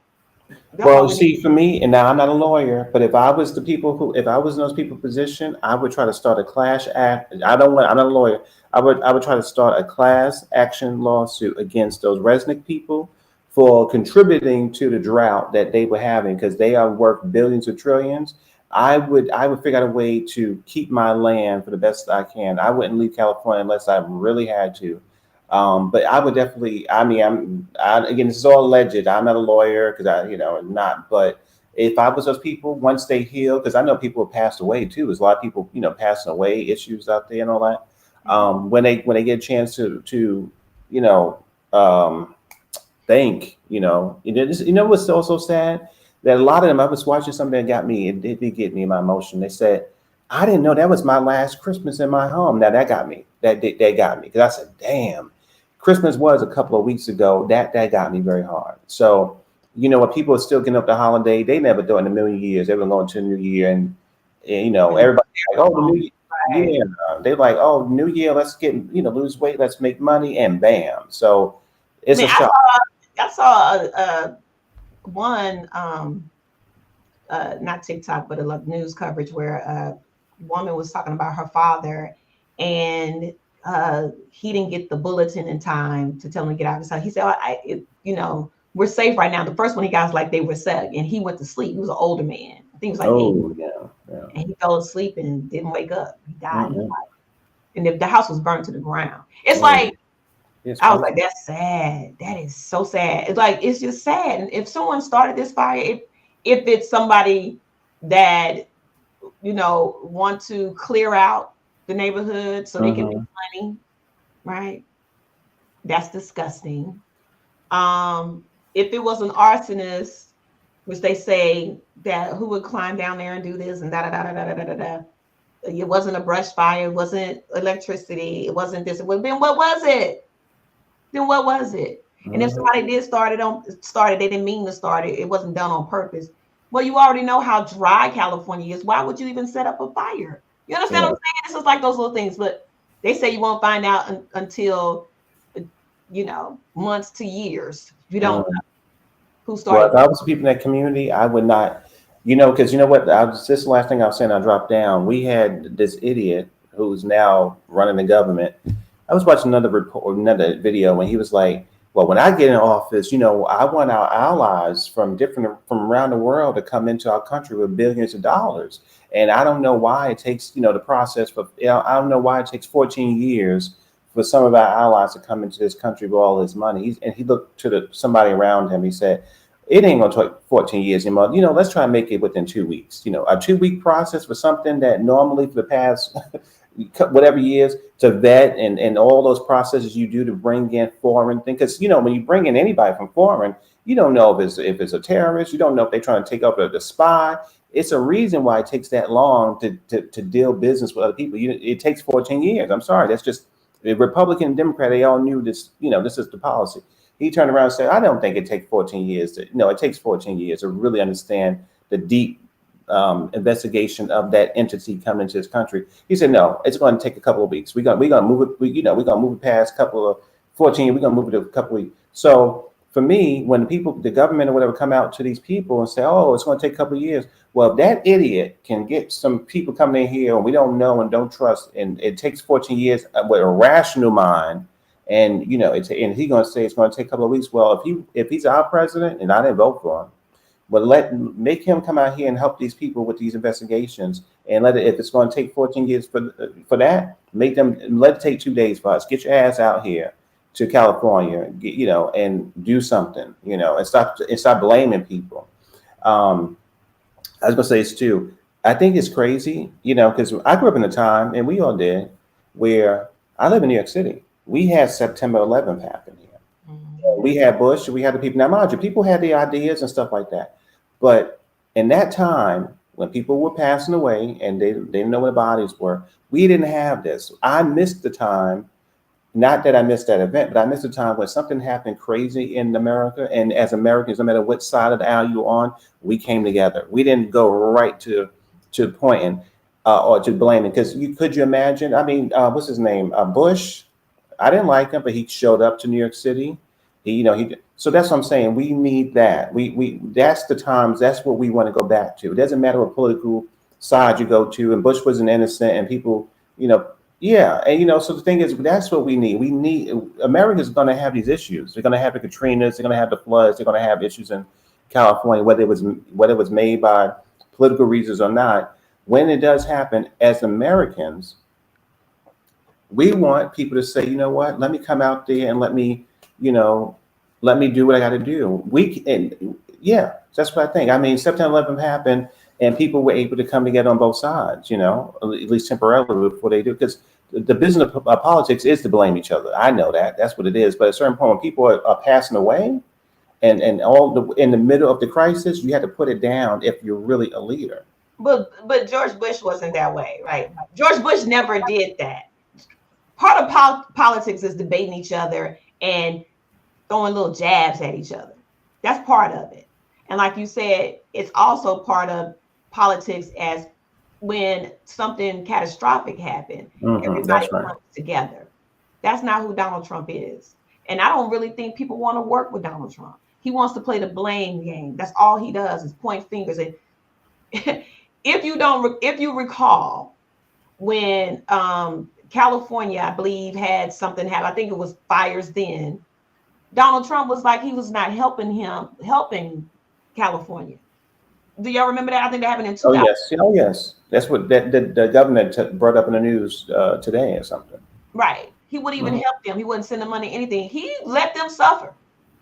that's why Well, we need. see, for me, and now I'm not a lawyer, but if I was if I was in those people's position, I would try to start a class act. I'm not a lawyer. I would try to start a class action lawsuit against those resident people for contributing to the drought that they were having because they are worth billions or trillions. I would figure out a way to keep my land for the best I can. I wouldn't leave California unless I really had to. But I would definitely. I mean, again, this is all alleged. I'm not a lawyer because not. But if I was those people, once they heal, because I know people have passed away too. There's a lot of people, passing away, issues out there and all that. When they get a chance to you know, um, think, what's also sad that a lot of them. I was watching something that got me. It did get me in my emotion. They said, "I didn't know that was my last Christmas in my home." Now that got me. That got me because I said, "Damn." Christmas was a couple of weeks ago. That got me very hard. So, when people are still getting up the holiday, they never do it in a million years. They were going to New Year and everybody like, oh, the New Year. Right. Yeah, they're like, oh, New Year, let's get, lose weight, let's make money, and bam. So it's a Man, shock. I saw one not TikTok, but a news coverage where a woman was talking about her father, and he didn't get the bulletin in time to tell him to get out of his house. He said, we're safe right now. The first one he got was like they were set, and he went to sleep. He was an older man. I think he was like 80, Oh, yeah. and he fell asleep and didn't wake up. He died. Mhm. And the house was burned to the ground. It's Oh, like, it's I was crazy. like, that's sad. That is so sad. It's like, it's just sad. And if someone started this fire, if it's somebody that, want to clear out the neighborhood so they can make Mhm. money, right? That's disgusting. If it was an arsonist, which they say that who would climb down there and do this and da da da da da da da da. It wasn't a brush fire, it wasn't electricity, it wasn't this. Then what was it? Then what was it? And if Mhm. somebody did start it, they didn't mean to start it. It wasn't done on purpose. Well, you already know how dry California is. Why would you even set up a fire? You understand Yeah. what I'm saying? This is like those little things, but they say you won't find out until months to years. You don't know Mhm. who Well, if started. I was people in that community, I would not, because you know what? This is the last thing I was saying. I dropped down. We had this idiot who's now running the government. I was watching another report, another video, when he was like, "Well, when I get in office, I want our allies from around the world to come into our country with billions of dollars, and I don't know why it takes, the process for, I don't know why it takes 14 years for some of our allies to come into this country with all this money." And he looked to somebody around him. He said, "It ain't gonna take 14 years anymore. Let's try and make it within 2 weeks. A 2 week process for something that normally for the past whatever years to vet and all those processes you do to bring in foreign things. Because when you bring in anybody from foreign, you don't know if it's a terrorist. You don't know if they're trying to take over the spy. It's a reason why it takes that long to deal business with other people. It takes 14 years. I'm sorry. That's just the Republican and Democrat. They all knew this. This is the policy. He turned around and said, I don't think it takes 14 years. No, it takes 14 years to really understand the deep investigation of that entity coming into this country. He said, no, it's going to take a couple of weeks. We're gonna move it. We're gonna move it past a couple of 14 years. We're gonna move it to a couple of weeks. So for me, when the government or whatever come out to these people and say, oh, it's going to take a couple of years. Well, if that idiot can get some people coming in here and we don't know and don't trust, and it takes 14 years with a rational mind, and and he's going to say it's going to take a couple of weeks. Well, if he's our president, and I didn't vote for him, but make him come out here and help these people with these investigations, and if it's going to take 14 years for that, let it take 2 days for us. Get your ass out here to California, and do something, and stop blaming people. I was gonna say this too. I think it's crazy, because I grew up in a time, and we all did, where I live in New York City. We had September 11th happen here. Mm-hmm. We had Bush, we had the people. Now, mind you, people had the ideas and stuff like that. But in that time, when people were passing away and they didn't know where the bodies were, we didn't have this. I missed the time. Not that I missed that event, but I missed the time when something happened crazy in America. And as Americans, no matter what side of the aisle you're on, we came together. We didn't go right to pointing or to blaming. Because could you imagine? I mean, what's his name? Bush. I didn't like him, but he showed up to New York City. So that's what I'm saying. We need that. That's the times. That's what we want to go back to. It doesn't matter what political side you go to. And Bush wasn't innocent, and people, yeah, and so the thing is, that's what we need. America's going to have these issues. They're going to have the Katrinas. They're going to have the floods. They're going to have issues in California, whether it was made by political reasons or not. When it does happen, as Americans, we want people to say, you know what? Let me come out there and let me do what I got to do. That's what I think. I mean, September 11th happened, and people were able to come together on both sides, at least temporarily before they do. Because the business of politics is to blame each other. I know that. That's what it is. But at a certain point, when people are passing away and in the middle of the crisis, you have to put it down if you're really a leader. But George Bush wasn't that way, right? George Bush never did that. Part of politics is debating each other and throwing little jabs at each other. That's part of it. And like you said, it's also part of politics as when something catastrophic happened, everybody comes together. That's not who Donald Trump is. And I don't really think people want to work with Donald Trump. He wants to play the blame game. That's all he does is point fingers. And if you recall, when California, I believe, had something happen, I think it was fires then, Donald Trump was like, he was not helping California. Do y'all remember that? I think that happened in 2000. Oh, yes. That's what the governor brought up in the news today or something. Right. He wouldn't even help them. He wouldn't send them money, anything. He let them suffer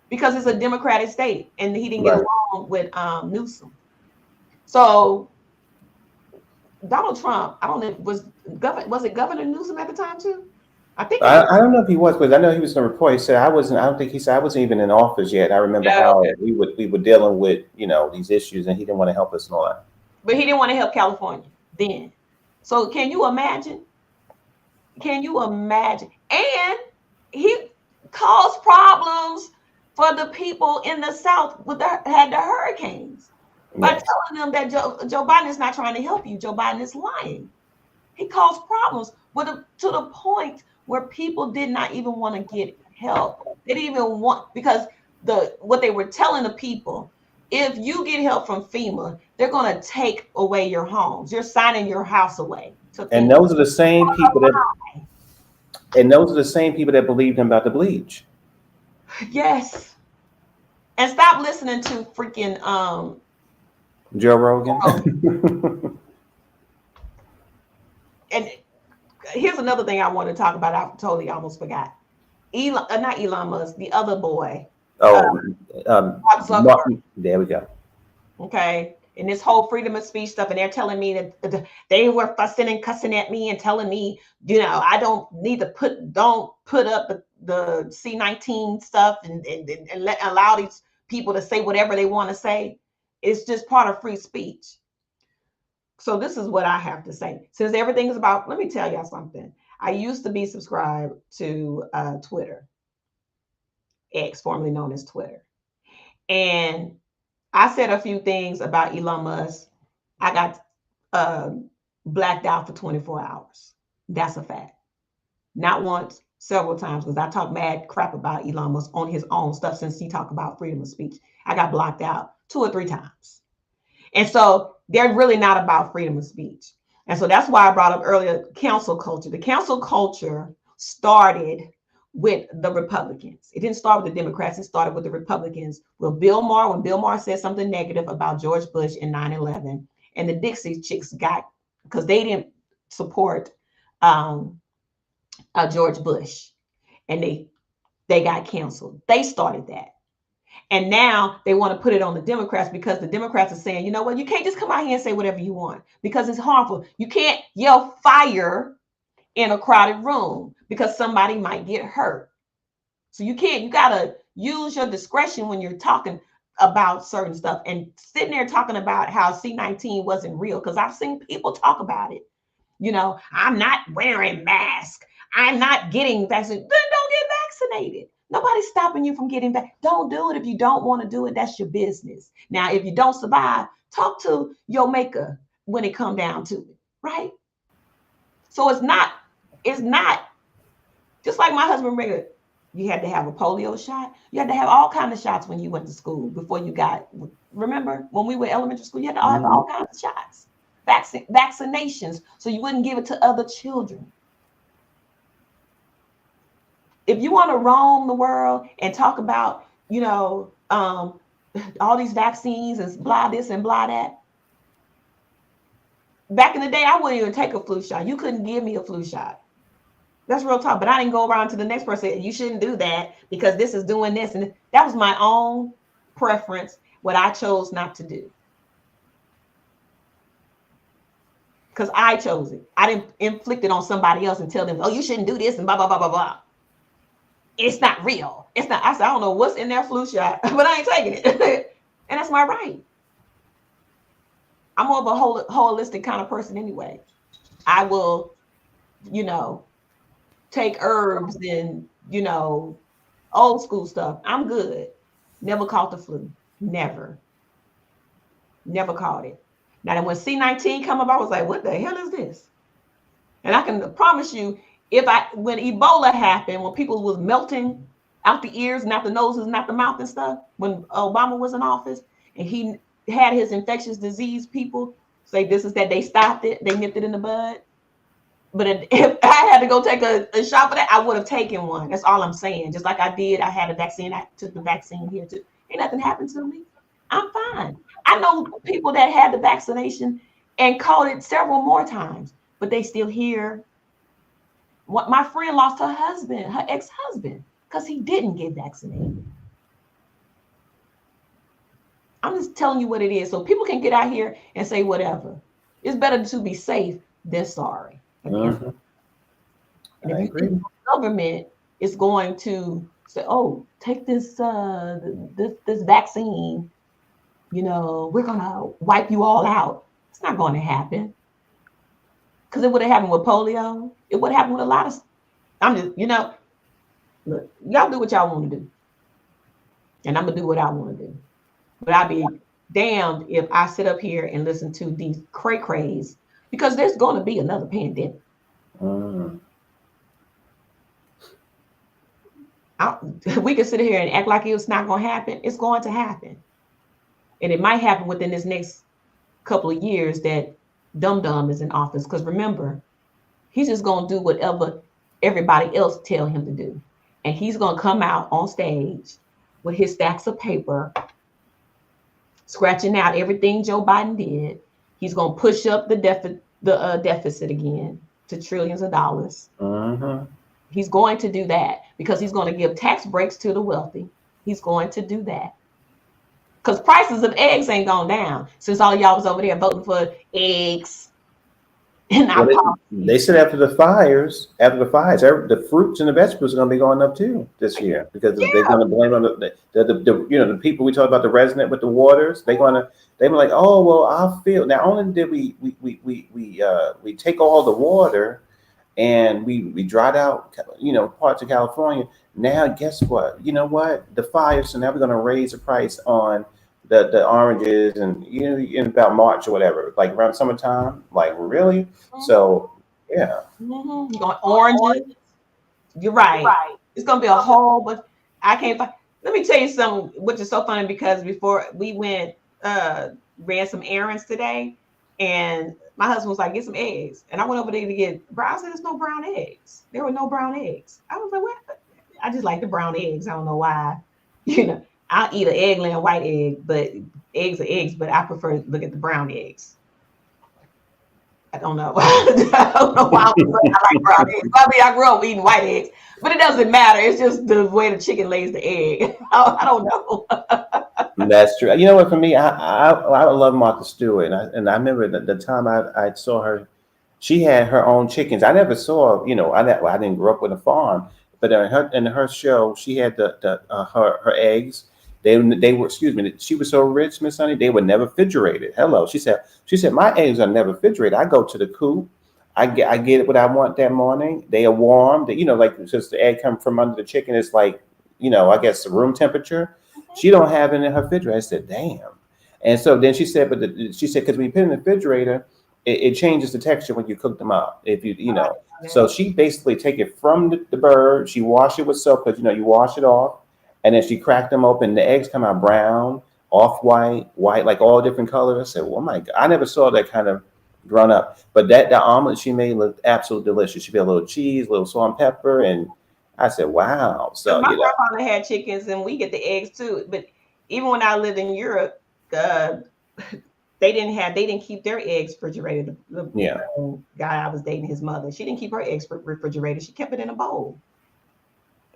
because it's a Democratic state, and he didn't get along with Newsom. So Donald Trump, I don't know, was it Governor Newsom at the time too? I don't know if he was, but I know he was in a report. He said I don't think he said I wasn't even in office yet. I remember how we were dealing with, these issues, and he didn't want to help us and all that. But he didn't want to help California then. So can you imagine? And he caused problems for the people in the South had the hurricanes by telling them that Joe Biden is not trying to help you. Joe Biden is lying. He caused problems to the point where people did not even want to get help. They didn't even want, because what they were telling the people, if you get help from FEMA, they're going to take away your homes. You're signing your house away. And those are the same people that believed him about the bleach. Yes. And stop listening to freaking Joe Rogan. And here's another thing I want to talk about. I totally almost forgot. Not Elon Musk, the other boy. There we go. Okay. And this whole freedom of speech stuff, and they're telling me that they were fussing and cussing at me and telling me, I don't need to put up the C-19 stuff and allow these people to say whatever they want to say. It's just part of free speech. So this is what I have to say. Since everything is about, let me tell y'all something. I used to be subscribed to Twitter, X, formerly known as Twitter. And I said a few things about Elon Musk. I got blacked out for 24 hours. That's a fact. Not once, several times, because I talk mad crap about Elon Musk on his own stuff since he talked about freedom of speech. I got blocked out 2 or 3 times. And so they're really not about freedom of speech. And so that's why I brought up earlier council culture. The council culture started with the Republicans. It didn't start with the Democrats. It started with the Republicans. When Bill Maher said something negative about George Bush in 9/11, and the Dixie Chicks got, because they didn't support George Bush, and they got canceled. They started that. And now they want to put it on the Democrats because the Democrats are saying, you know what, you can't just come out here and say whatever you want because it's harmful. You can't yell fire in a crowded room because somebody might get hurt. So you got to use your discretion when you're talking about certain stuff, and sitting there talking about how C-19 wasn't real, because I've seen people talk about it. You know, I'm not wearing masks. I'm not getting vaccinated. Then don't get vaccinated. Nobody's stopping you from getting back. Don't do it if you don't want to do it. That's your business. Now, if you don't survive, talk to your maker when it come down to it, right? So it's not just like my husband remember, you had to have a polio shot. You had to have all kinds of shots when you went to school before you got, remember when we were elementary school, you had to have all kinds of shots, vaccinations, so you wouldn't give it to other children. If you want to roam the world and talk about, you know, all these vaccines and blah this and blah that, back in the day, I wouldn't even take a flu shot. You couldn't give me a flu shot. That's real talk. But I didn't go around to the next person, you shouldn't do that because this is doing this. And that was my own preference, what I chose not to do. Because I chose it. I didn't inflict it on somebody else and tell them, oh, you shouldn't do this and blah, blah, blah, blah, blah. It's not real. It's not. I said, I don't know what's in that flu shot, but I ain't taking it. And that's my right. I'm more of a holistic kind of person anyway. I will, you know, take herbs and, you know, old school stuff. I'm good. Never caught the flu. Never caught it. Now, when C-19 come up, I was like, what the hell is this? And I can promise you, when Ebola happened, when people was melting out the ears and out the noses and out the mouth and stuff, when Obama was in office and he had his infectious disease people say this is that, they stopped it, they nipped it in the bud. But if I had to go take a shot for that, I would have taken one. That's all I'm saying. Just like I did, I had a vaccine. I took the vaccine here too. Ain't nothing happened to me. I'm fine. I know people that had the vaccination and caught it several more times, but they still here. What my friend lost her husband, her ex-husband, because he didn't get vaccinated. I'm just telling you what it is, so people can get out here and say whatever. It's better to be safe than sorry. Mm-hmm. And if you think the government is going to say, "Oh, take this this vaccine," you know, we're gonna wipe you all out. It's not going to happen. Because it would have happened with polio. It would have happened with a lot of. I'm just, you know, look, y'all do what y'all want to do, and I'm gonna do what I want to do. But I'd be damned if I sit up here and listen to these cray-crays, because there's going to be another pandemic. We can sit here and act like it's not going to happen. It's going to happen, and it might happen within this next couple of years that Dum-Dum is in office. Because remember, he's just going to do whatever everybody else tell him to do, and he's going to come out on stage with his stacks of paper, scratching out everything Joe Biden did. He's going to push up the deficit again to trillions of dollars. He's going to do that because he's going to give tax breaks to the wealthy. He's going to do that. Because prices of eggs ain't gone down since all of y'all was over there voting for eggs. in our Well, they said after the fires, the fruits and the vegetables are going to be going up too this year because they're going to blame on the people we talked about, the resident with the waters. They were like, oh well, our field. Not only did we take all the water and we dried out parts of California. Now guess what? You know what? The fires. So now we're going to raise the price on the oranges and in about March or whatever, like around summertime. Like really? So yeah. Mm-hmm. Going oranges. You're right. It's gonna be a whole but I can't find. Let me tell you something, which is so funny because before we went ran some errands today, and my husband was like, get some eggs. And I went over there to get brown. I said, there's no brown eggs. There were no brown eggs. I was like, what? I just like the brown eggs. I don't know why. I'll eat an egg laying white egg, but eggs are eggs, but I prefer to look at the brown eggs. I don't know. I don't know why I like brown eggs. I mean, I grew up eating white eggs, but it doesn't matter. It's just the way the chicken lays the egg. I don't know. That's true. You know what? For me, I love Martha Stewart, and I remember the time I saw her. She had her own chickens. I never saw. I didn't grow up with a farm, but in her show, she had her eggs. They were, excuse me, she was so rich, Miss Honey, they were never refrigerated. Hello. She said, my eggs are never refrigerated. I go to the coop. I get what I want that morning. They are warm. Like since the egg come from under the chicken, it's like, I guess room temperature. She don't have it in her refrigerator. I said, damn. And so then she said, because when you put it in the refrigerator, it changes the texture when you cook them up. If so she basically take it from the bird. She wash it with soap because, you wash it off. And then she cracked them open. The eggs come out brown, off-white, white, like all different colors. I said, well, my God, I never saw that kind of grown up. But the omelet she made looked absolutely delicious. She put a little cheese, a little salt and pepper. And I said, wow. So my grandfather had chickens and we get the eggs too. But even when I lived in Europe, they didn't keep their eggs refrigerated. The guy I was dating, his mother, she didn't keep her eggs refrigerated. She kept it in a bowl.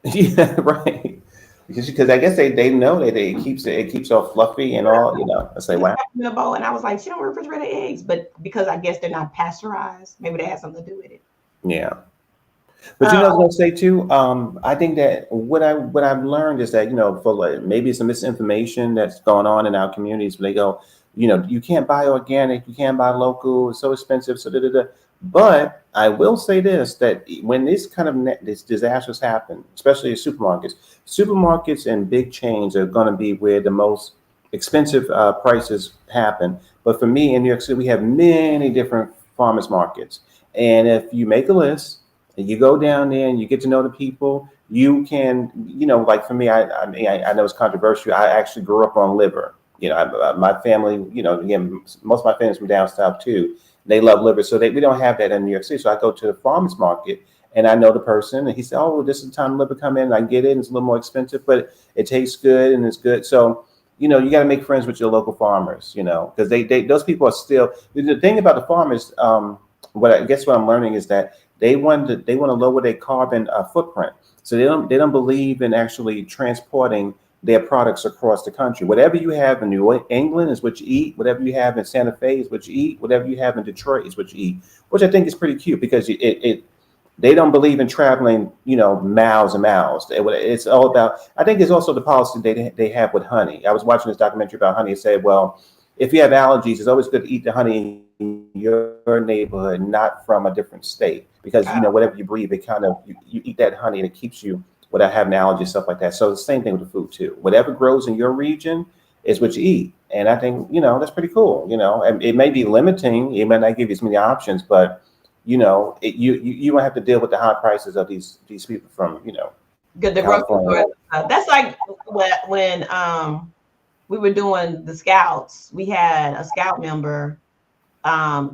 Yeah, right. Because I guess they know that it keeps all fluffy and all, I say, wow. In a bowl, and I was like, she don't refrigerate her eggs, but because I guess they're not pasteurized, maybe they had something to do with it. Yeah. But I was gonna say too, I think that what I've learned is that, for like maybe some misinformation that's going on in our communities, where they go, you can't buy organic, you can't buy local, it's so expensive, so da. But I will say this, that when this kind of this disasters happen, especially in supermarkets and big chains are going to be where the most expensive prices happen. But for me in New York City, we have many different farmers markets. And if you make a list and you go down there and you get to know the people, you can, like for me, I know it's controversial. I actually grew up on liver. My family, again, most of my family's from down south too. They love liver, so we don't have that in New York City. So I go to the farmer's market and I know the person, and he said, "Oh, this is the time liver come in. I get it. And it's a little more expensive, but it tastes good and it's good." So, you got to make friends with your local farmers, because they those people are still. The thing about the farmers, what I'm learning is that they want to lower their carbon footprint. So they don't believe in actually transporting their products across the country. Whatever you have in New England is what you eat. Whatever you have in Santa Fe is what you eat. Whatever you have in Detroit is what you eat, which I think is pretty cute because they don't believe in traveling, miles and miles. It's all about, I think it's also the policy they have with honey. I was watching this documentary about honey. It said, well, if you have allergies, it's always good to eat the honey in your neighborhood, not from a different state, because, whatever you breathe, it kind of, you eat that honey and it keeps you without having allergies, stuff like that. So the same thing with the food too. Whatever grows in your region is what you eat. And I think, that's pretty cool. And it may be limiting. It might not give you as many options, but you won't have to deal with the high prices of these people from, the grocery store. That's like when we were doing the scouts. We had a scout member.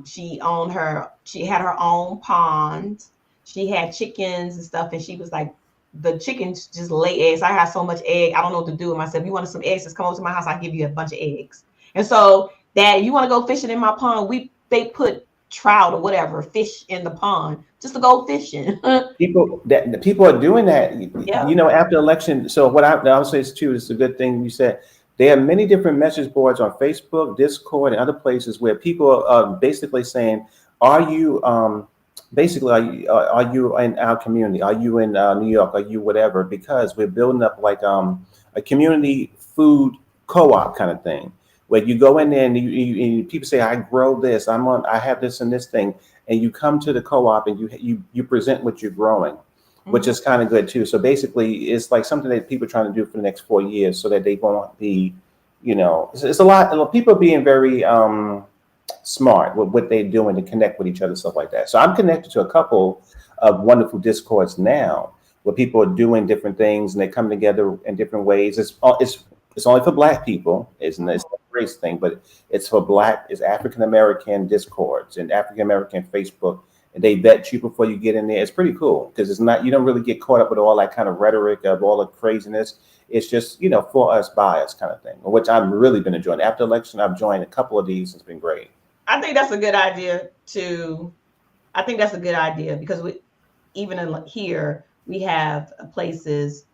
She had her own pond. She had chickens and stuff, and she was like, the chickens just lay eggs. I have so much egg, I don't know what to do with myself. If you wanted some eggs, just come over to my house. I'll give you a bunch of eggs. And so, Dad, you want to go fishing in my pond? They put trout or whatever fish in the pond just to go fishing. People are doing that. Yeah. After election. So what I would say is too, it's a good thing you said. There are many different message boards on Facebook, Discord, and other places where people are basically saying, are you basically are you in our community? Are you in New York? Are you whatever? Because we're building up like a community food co-op kind of thing, where you go in there and and people say, I grow this, I have this and this thing, and you come to the co-op and you present what you're growing, which is kind of good too. So basically, it's like something that people are trying to do for the next 4 years, so that they won't be, it's a lot. People are being very smart with what they're doing to connect with each other, stuff like that. So I'm connected to a couple of wonderful discords now, where people are doing different things and they come together in different ways. It's only for Black people, isn't it? It's not a race thing, but it's African American discords and African American Facebook, and they vet you before you get in there. It's pretty cool because you don't really get caught up with all that kind of rhetoric of all the craziness. It's just, for us, by us kind of thing, which I've really been enjoying. After election, I've joined a couple of these. It's been great. I think that's a good idea because even here, we have places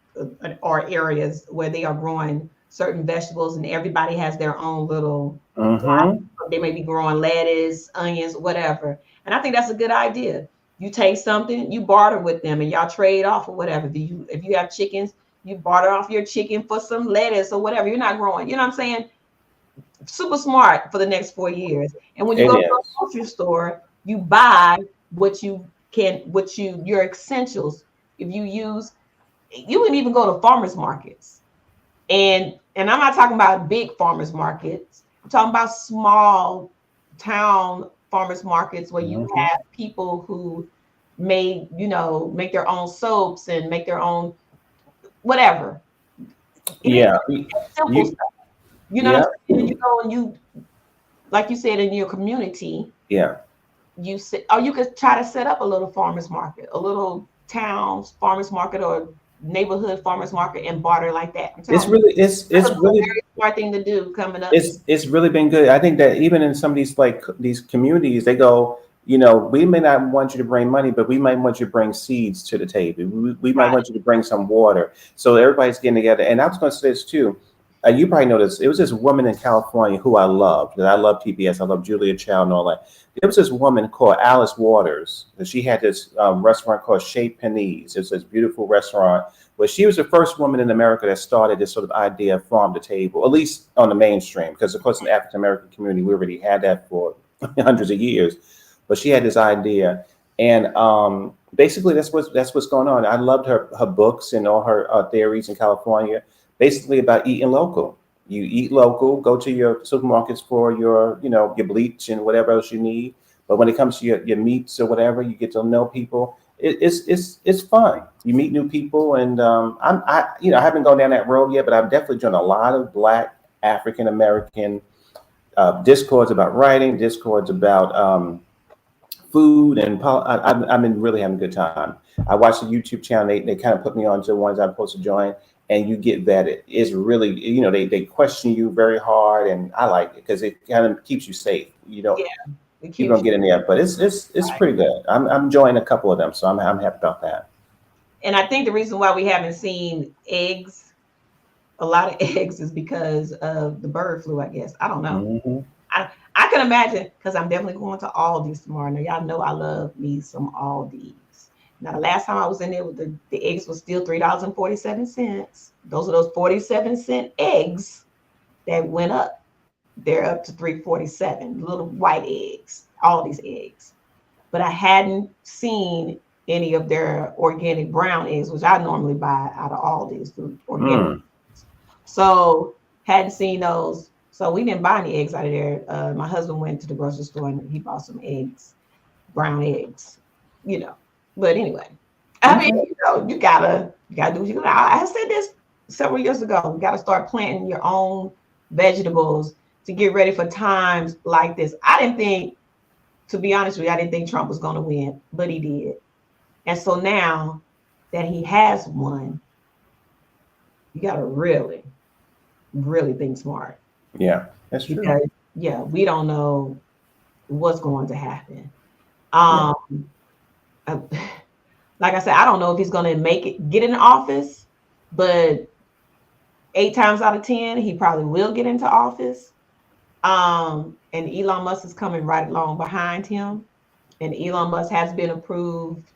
or areas where they are growing certain vegetables, and everybody has their own little they may be growing lettuce, onions, whatever. And I think that's a good idea. You take something, you barter with them, and y'all trade off or whatever. If you have chickens, you barter off your chicken for some lettuce or whatever. You're not growing. You know what I'm saying? Super smart for the next 4 years. And when you go to a grocery store, you buy your essentials. If you can even go to farmers markets. And I'm not talking about big farmers markets. I'm talking about small town farmers markets where you have people who make their own soaps and make their own whatever. Simple stuff. You know what I'm saying? You go and like you said, in your community. Yeah. You could try to set up a little farmers market, a little town farmers market or neighborhood farmers market, and barter like that. It's really a very smart thing to do coming up. It's really been good. I think that even in some of these communities, they go, we may not want you to bring money, but we might want you to bring seeds to the table. We might want you to bring some water. So everybody's getting together. And I was going to say this too. You probably know this. It was this woman in California who I loved. I love TBS. I love Julia Child and all that. There was this woman called Alice Waters. And she had this restaurant called Chez Panisse. It's this beautiful restaurant where she was the first woman in America that started this sort of idea of farm to table, at least on the mainstream. Because, of course, in the African American community, we already had that for hundreds of years. But she had this idea. And basically, that's what's going on. I loved her books and all her theories in California. Basically about eating local. You eat local, go to your supermarkets for your bleach and whatever else you need. But when it comes to your meats or whatever, you get to know people. It's fun. You meet new people, and I haven't gone down that road yet, but I've definitely done a lot of Black African American discords about writing, discords about food, and I've been really having a good time. I watched the YouTube channel. They kind of put me on to the ones I'm supposed to join. And you get vetted. It's really, they question you very hard, and I like it because it kind of keeps you safe. You don't get in there, but it's pretty good. I'm enjoying a couple of them, so I'm happy about that. And I think the reason why we haven't seen a lot of eggs, is because of the bird flu. I guess I don't know. I can imagine, because I'm definitely going to Aldi's tomorrow. Now y'all know I love me some Aldi's. Now, the last time I was in there, the eggs was still $3.47. Those are those 47-cent eggs that went up. They're up to $3.47. Little white eggs, all these eggs. But I hadn't seen any of their organic brown eggs, which I normally buy out of Aldi's organic. So hadn't seen those. So we didn't buy any eggs out of there. My husband went to the grocery store and he bought some eggs, brown eggs, But anyway, I mean, you gotta do what you gotta. I said this several years ago. You gotta start planting your own vegetables to get ready for times like this. To be honest with you, I didn't think Trump was gonna win, but he did. And so now that he has won, you gotta really, really think smart. Yeah, that's true. Because, we don't know what's going to happen. Like I said, I don't know if he's going to get in office, but 8 times out of 10, he probably will get into office. And Elon Musk is coming right along behind him. and Elon Musk has been approved.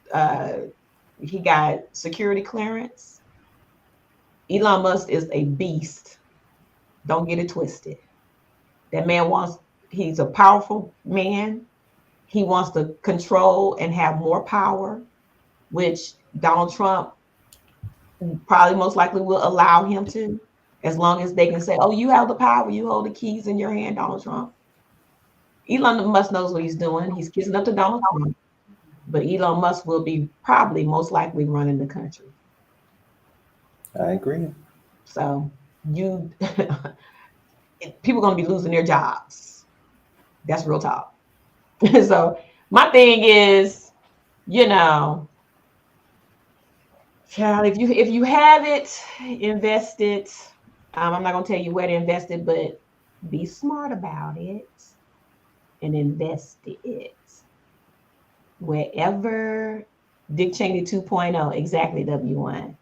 He got security clearance. Elon Musk is a beast. Don't get it twisted. That man he's a powerful man. He wants to control and have more power, which Donald Trump probably most likely will allow him to, as long as they can say, oh, you have the power, you hold the keys in your hand, Donald Trump. Elon Musk knows what he's doing. He's kissing up to Donald Trump, but Elon Musk will be probably most likely running the country. I agree. So people are going to be losing their jobs. That's real talk. So my thing is, child, if you have it, invest it. I'm not going to tell you where to invest it, but be smart about it and invest it. Wherever, Dick Cheney 2.0, exactly, W1.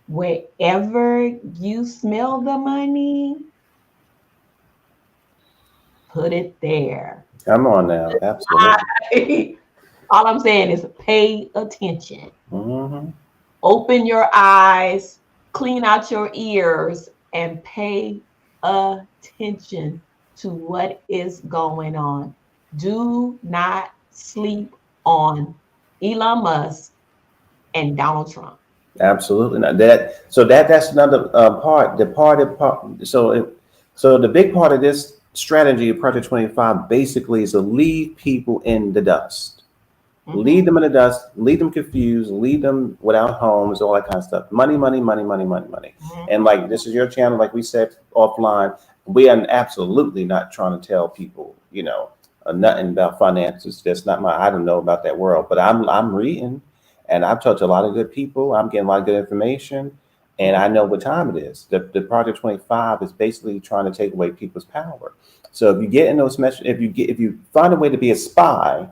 Wherever you smell the money, put it there. Come on now, absolutely. All I'm saying is pay attention. Mm-hmm. Open your eyes, clean out your ears, and pay attention to what is going on. Do not sleep on Elon Musk and Donald Trump. Absolutely not. That's another part. So the big part of this strategy of Project 25 basically is to leave people in the dust. Mm-hmm. Leave them in the dust, leave them confused, leave them without homes, all that kind of stuff. Money. Mm-hmm. And like, this is your channel, like we said offline, we are absolutely not trying to tell people, nothing about finances. That's not I don't know about that world, but I'm reading, and I've talked to a lot of good people. I'm getting a lot of good information, and I know what time it is. The Project 25 is basically trying to take away people's power. So if you get in those messages, if you find a way to be a spy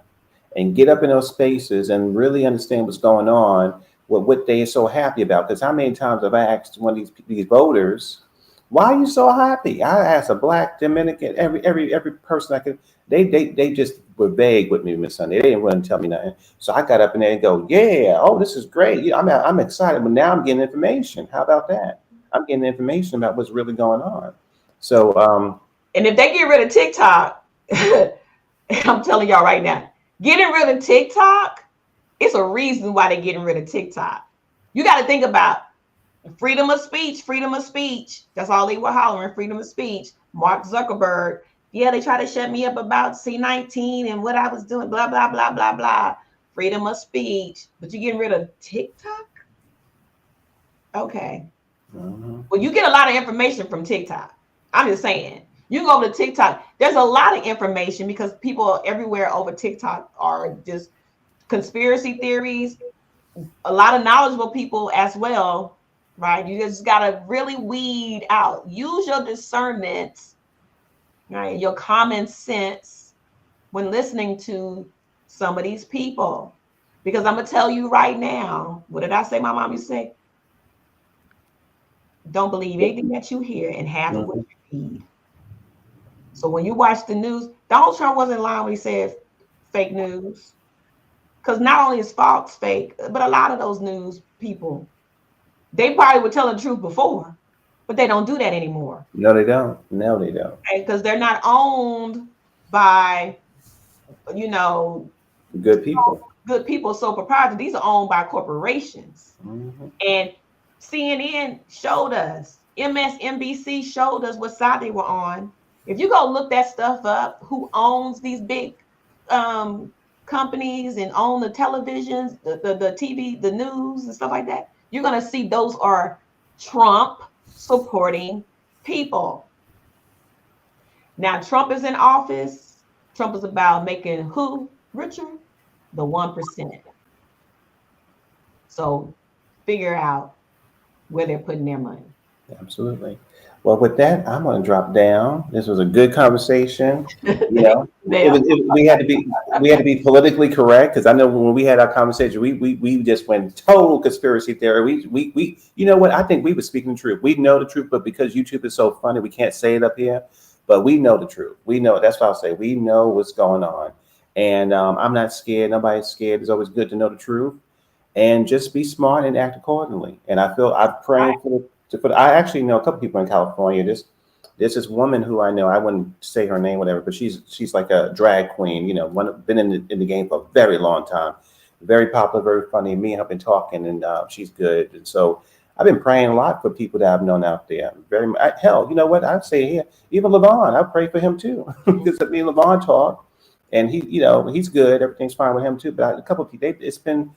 and get up in those spaces and really understand what's going on, what they are so happy about. Because how many times have I asked one of these voters, why are you so happy? I asked a Black, Dominican, every person I could. They just were vague with me, Miss Sunday. They didn't want to tell me nothing. So I got up in there and go, yeah, oh, this is great. Yeah, I'm excited. But now I'm getting information. How about that? I'm getting information about what's really going on. So and if they get rid of TikTok, I'm telling y'all right now, getting rid of TikTok, it's a reason why they're getting rid of TikTok. You got to think about freedom of speech. That's all they were hollering, freedom of speech. Mark Zuckerberg, yeah, they try to shut me up about C-19 and what I was doing, blah, blah, blah, blah, blah. Freedom of speech. But you're getting rid of TikTok? Okay. Mm-hmm. Well, you get a lot of information from TikTok. I'm just saying. You go over to TikTok, there's a lot of information because people everywhere over TikTok are just conspiracy theories, a lot of knowledgeable people as well, right? You just got to really weed out. Use your discernment, right? Your common sense when listening to some of these people. Because I'm going to tell you right now, what did I say my mom used to say? Don't believe anything that you hear and half of what you read. So when you watch the news, Donald Trump wasn't lying when he said fake news. Because not only is Fox fake, but a lot of those news people, they probably were telling the truth before, but they don't do that anymore. No, they don't. Because they're not owned by, good people. So proprietary. These are owned by corporations. Mm-hmm. And CNN showed us, MSNBC showed us what side they were on. If you go look that stuff up, who owns these big companies and own the televisions, the TV, the news and stuff like that, you're going to see those are Trump supporting people. Now, Trump is in office. Trump is about making who richer? The 1%. So figure out where they're putting their money. Absolutely. Well, with that, I'm going to drop down. This was a good conversation. We had to be politically correct because I know when we had our conversation, we just went total conspiracy theory. We you know what? I think we were speaking the truth. We know the truth, but because YouTube is so funny, we can't say it up here. But we know the truth. We know. That's what I'll say. We know what's going on, And I'm not scared. Nobody's scared. It's always good to know the truth and just be smart and act accordingly. And I feel I'm praying I actually know a couple people in California. There's this woman who I know. I wouldn't say her name, whatever, but she's like a drag queen. You know, been in the game for a very long time. Very popular, very funny. Me and her been talking, and she's good. And so I've been praying a lot for people that I've known out there. Hell, you know what? I'd say here, even Levon, I pray for him too, because me and Levon talk, and he's good. Everything's fine with him too. But a couple of people, it's been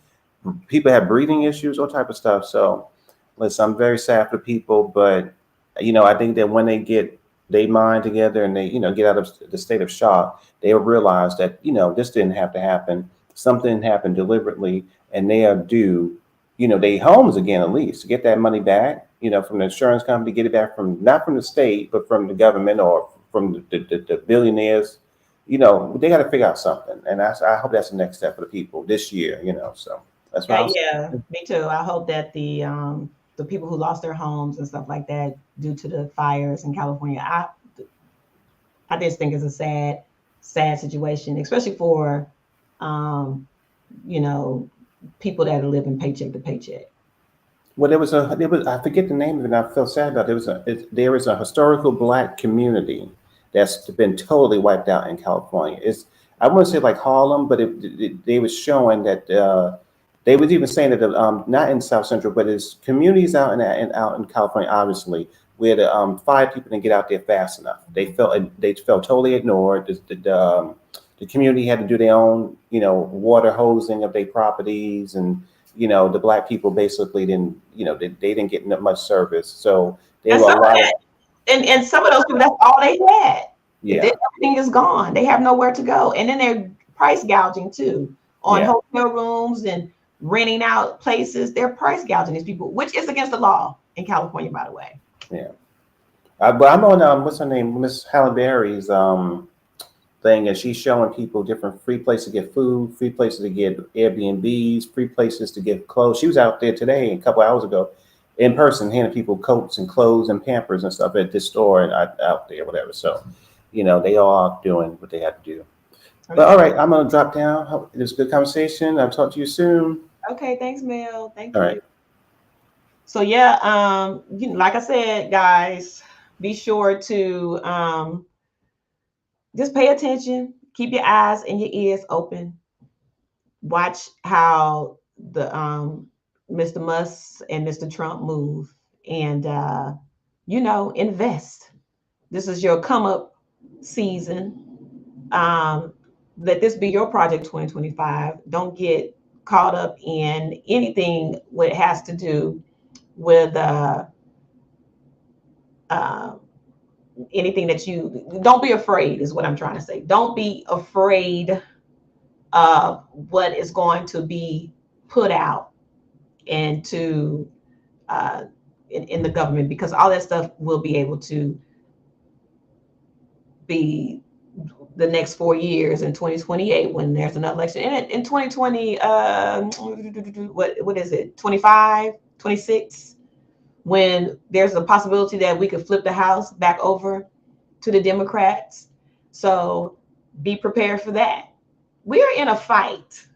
people have breathing issues, all type of stuff. So, listen, I'm very sad for people, but I think that when they get their mind together and they, get out of the state of shock, they'll realize that this didn't have to happen. Something happened deliberately, and they are due, their homes again at least to get that money back, from the insurance company, get it back from not from the state, but from the government or from the billionaires. They got to figure out something, and I hope that's the next step for the people this year. So that's what Yeah, me too. I hope that the people who lost their homes and stuff like that due to the fires in California, I just think it's a sad situation, especially for people that are living paycheck to paycheck. Well, there was I forget the name of it. And I feel sad about it. There is a historical Black community that's been totally wiped out in California. I wouldn't say like Harlem, but they was showing that they was even saying that not in South Central, but it's communities out in California, obviously, where the fire people didn't get out there fast enough. They felt totally ignored. The community had to do their own, water hosing of their properties, and the Black people basically didn't, they didn't get much service. So they were a lot of, and some of those people, that's all they had. Yeah. Everything is gone. They have nowhere to go, and then they're price gouging too on hotel rooms and renting out places. They're price gouging these people, which is against the law in California, by the way. Yeah. But I'm on what's her name, Miss Halle Berry's thing, and she's showing people different free places to get food, free places to get Airbnbs, free places to get clothes. She was out there today, a couple hours ago, in person, handing people coats and clothes and Pampers and stuff at this store and out there, whatever. So, they all doing what they have to do. Okay. But all right, I'm gonna drop down. It was a good conversation. I'll talk to you soon. Okay, thanks, Mel. Thank you. All right. So yeah, like I said, guys, be sure to just pay attention, keep your eyes and your ears open. Watch how the Mr. Musk and Mr. Trump move, and invest. This is your come up season. Let this be your project 2025. Don't get caught up in anything what has to do with anything that don't be afraid is what I'm trying to say. Don't be afraid of what is going to be put out into in the government, because all that stuff will be able to be the next 4 years in 2028 when there's another election. And in 2020, what is it, 25, 26, when there's a possibility that we could flip the House back over to the Democrats. So be prepared for that. We are in a fight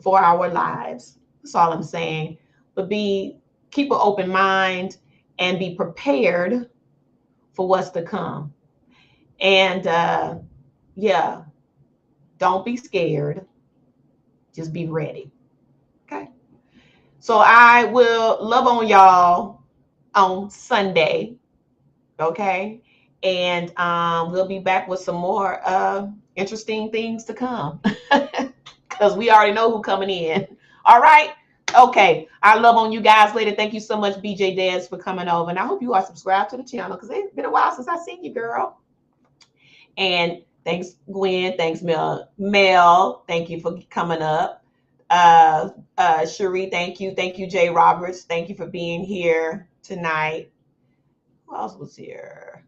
for our lives. That's all I'm saying. But keep an open mind and be prepared for what's to come. And don't be scared. Just be ready. Okay. So I will love on y'all on Sunday. Okay. And we'll be back with some more interesting things to come, because we already know who's coming in. All right. Okay. I love on you guys later. Thank you so much, BJ Dez, for coming over. And I hope you are subscribed to the channel, because it's been a while since I seen you, girl. And thanks, Gwen. Thanks, Mel. Mel, thank you for coming up. Cherie, thank you. Thank you, Jay Roberts. Thank you for being here tonight. Who else was here?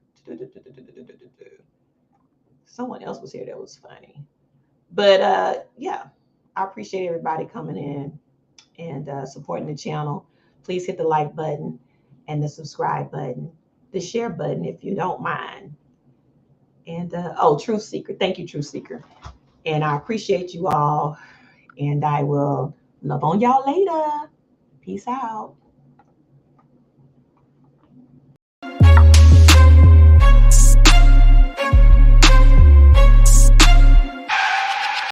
Someone else was here that was funny. But I appreciate everybody coming in and supporting the channel. Please hit the like button and the subscribe button, the share button if you don't mind. And Truth Seeker. Thank you, Truth Seeker. And I appreciate you all. And I will love on y'all later. Peace out.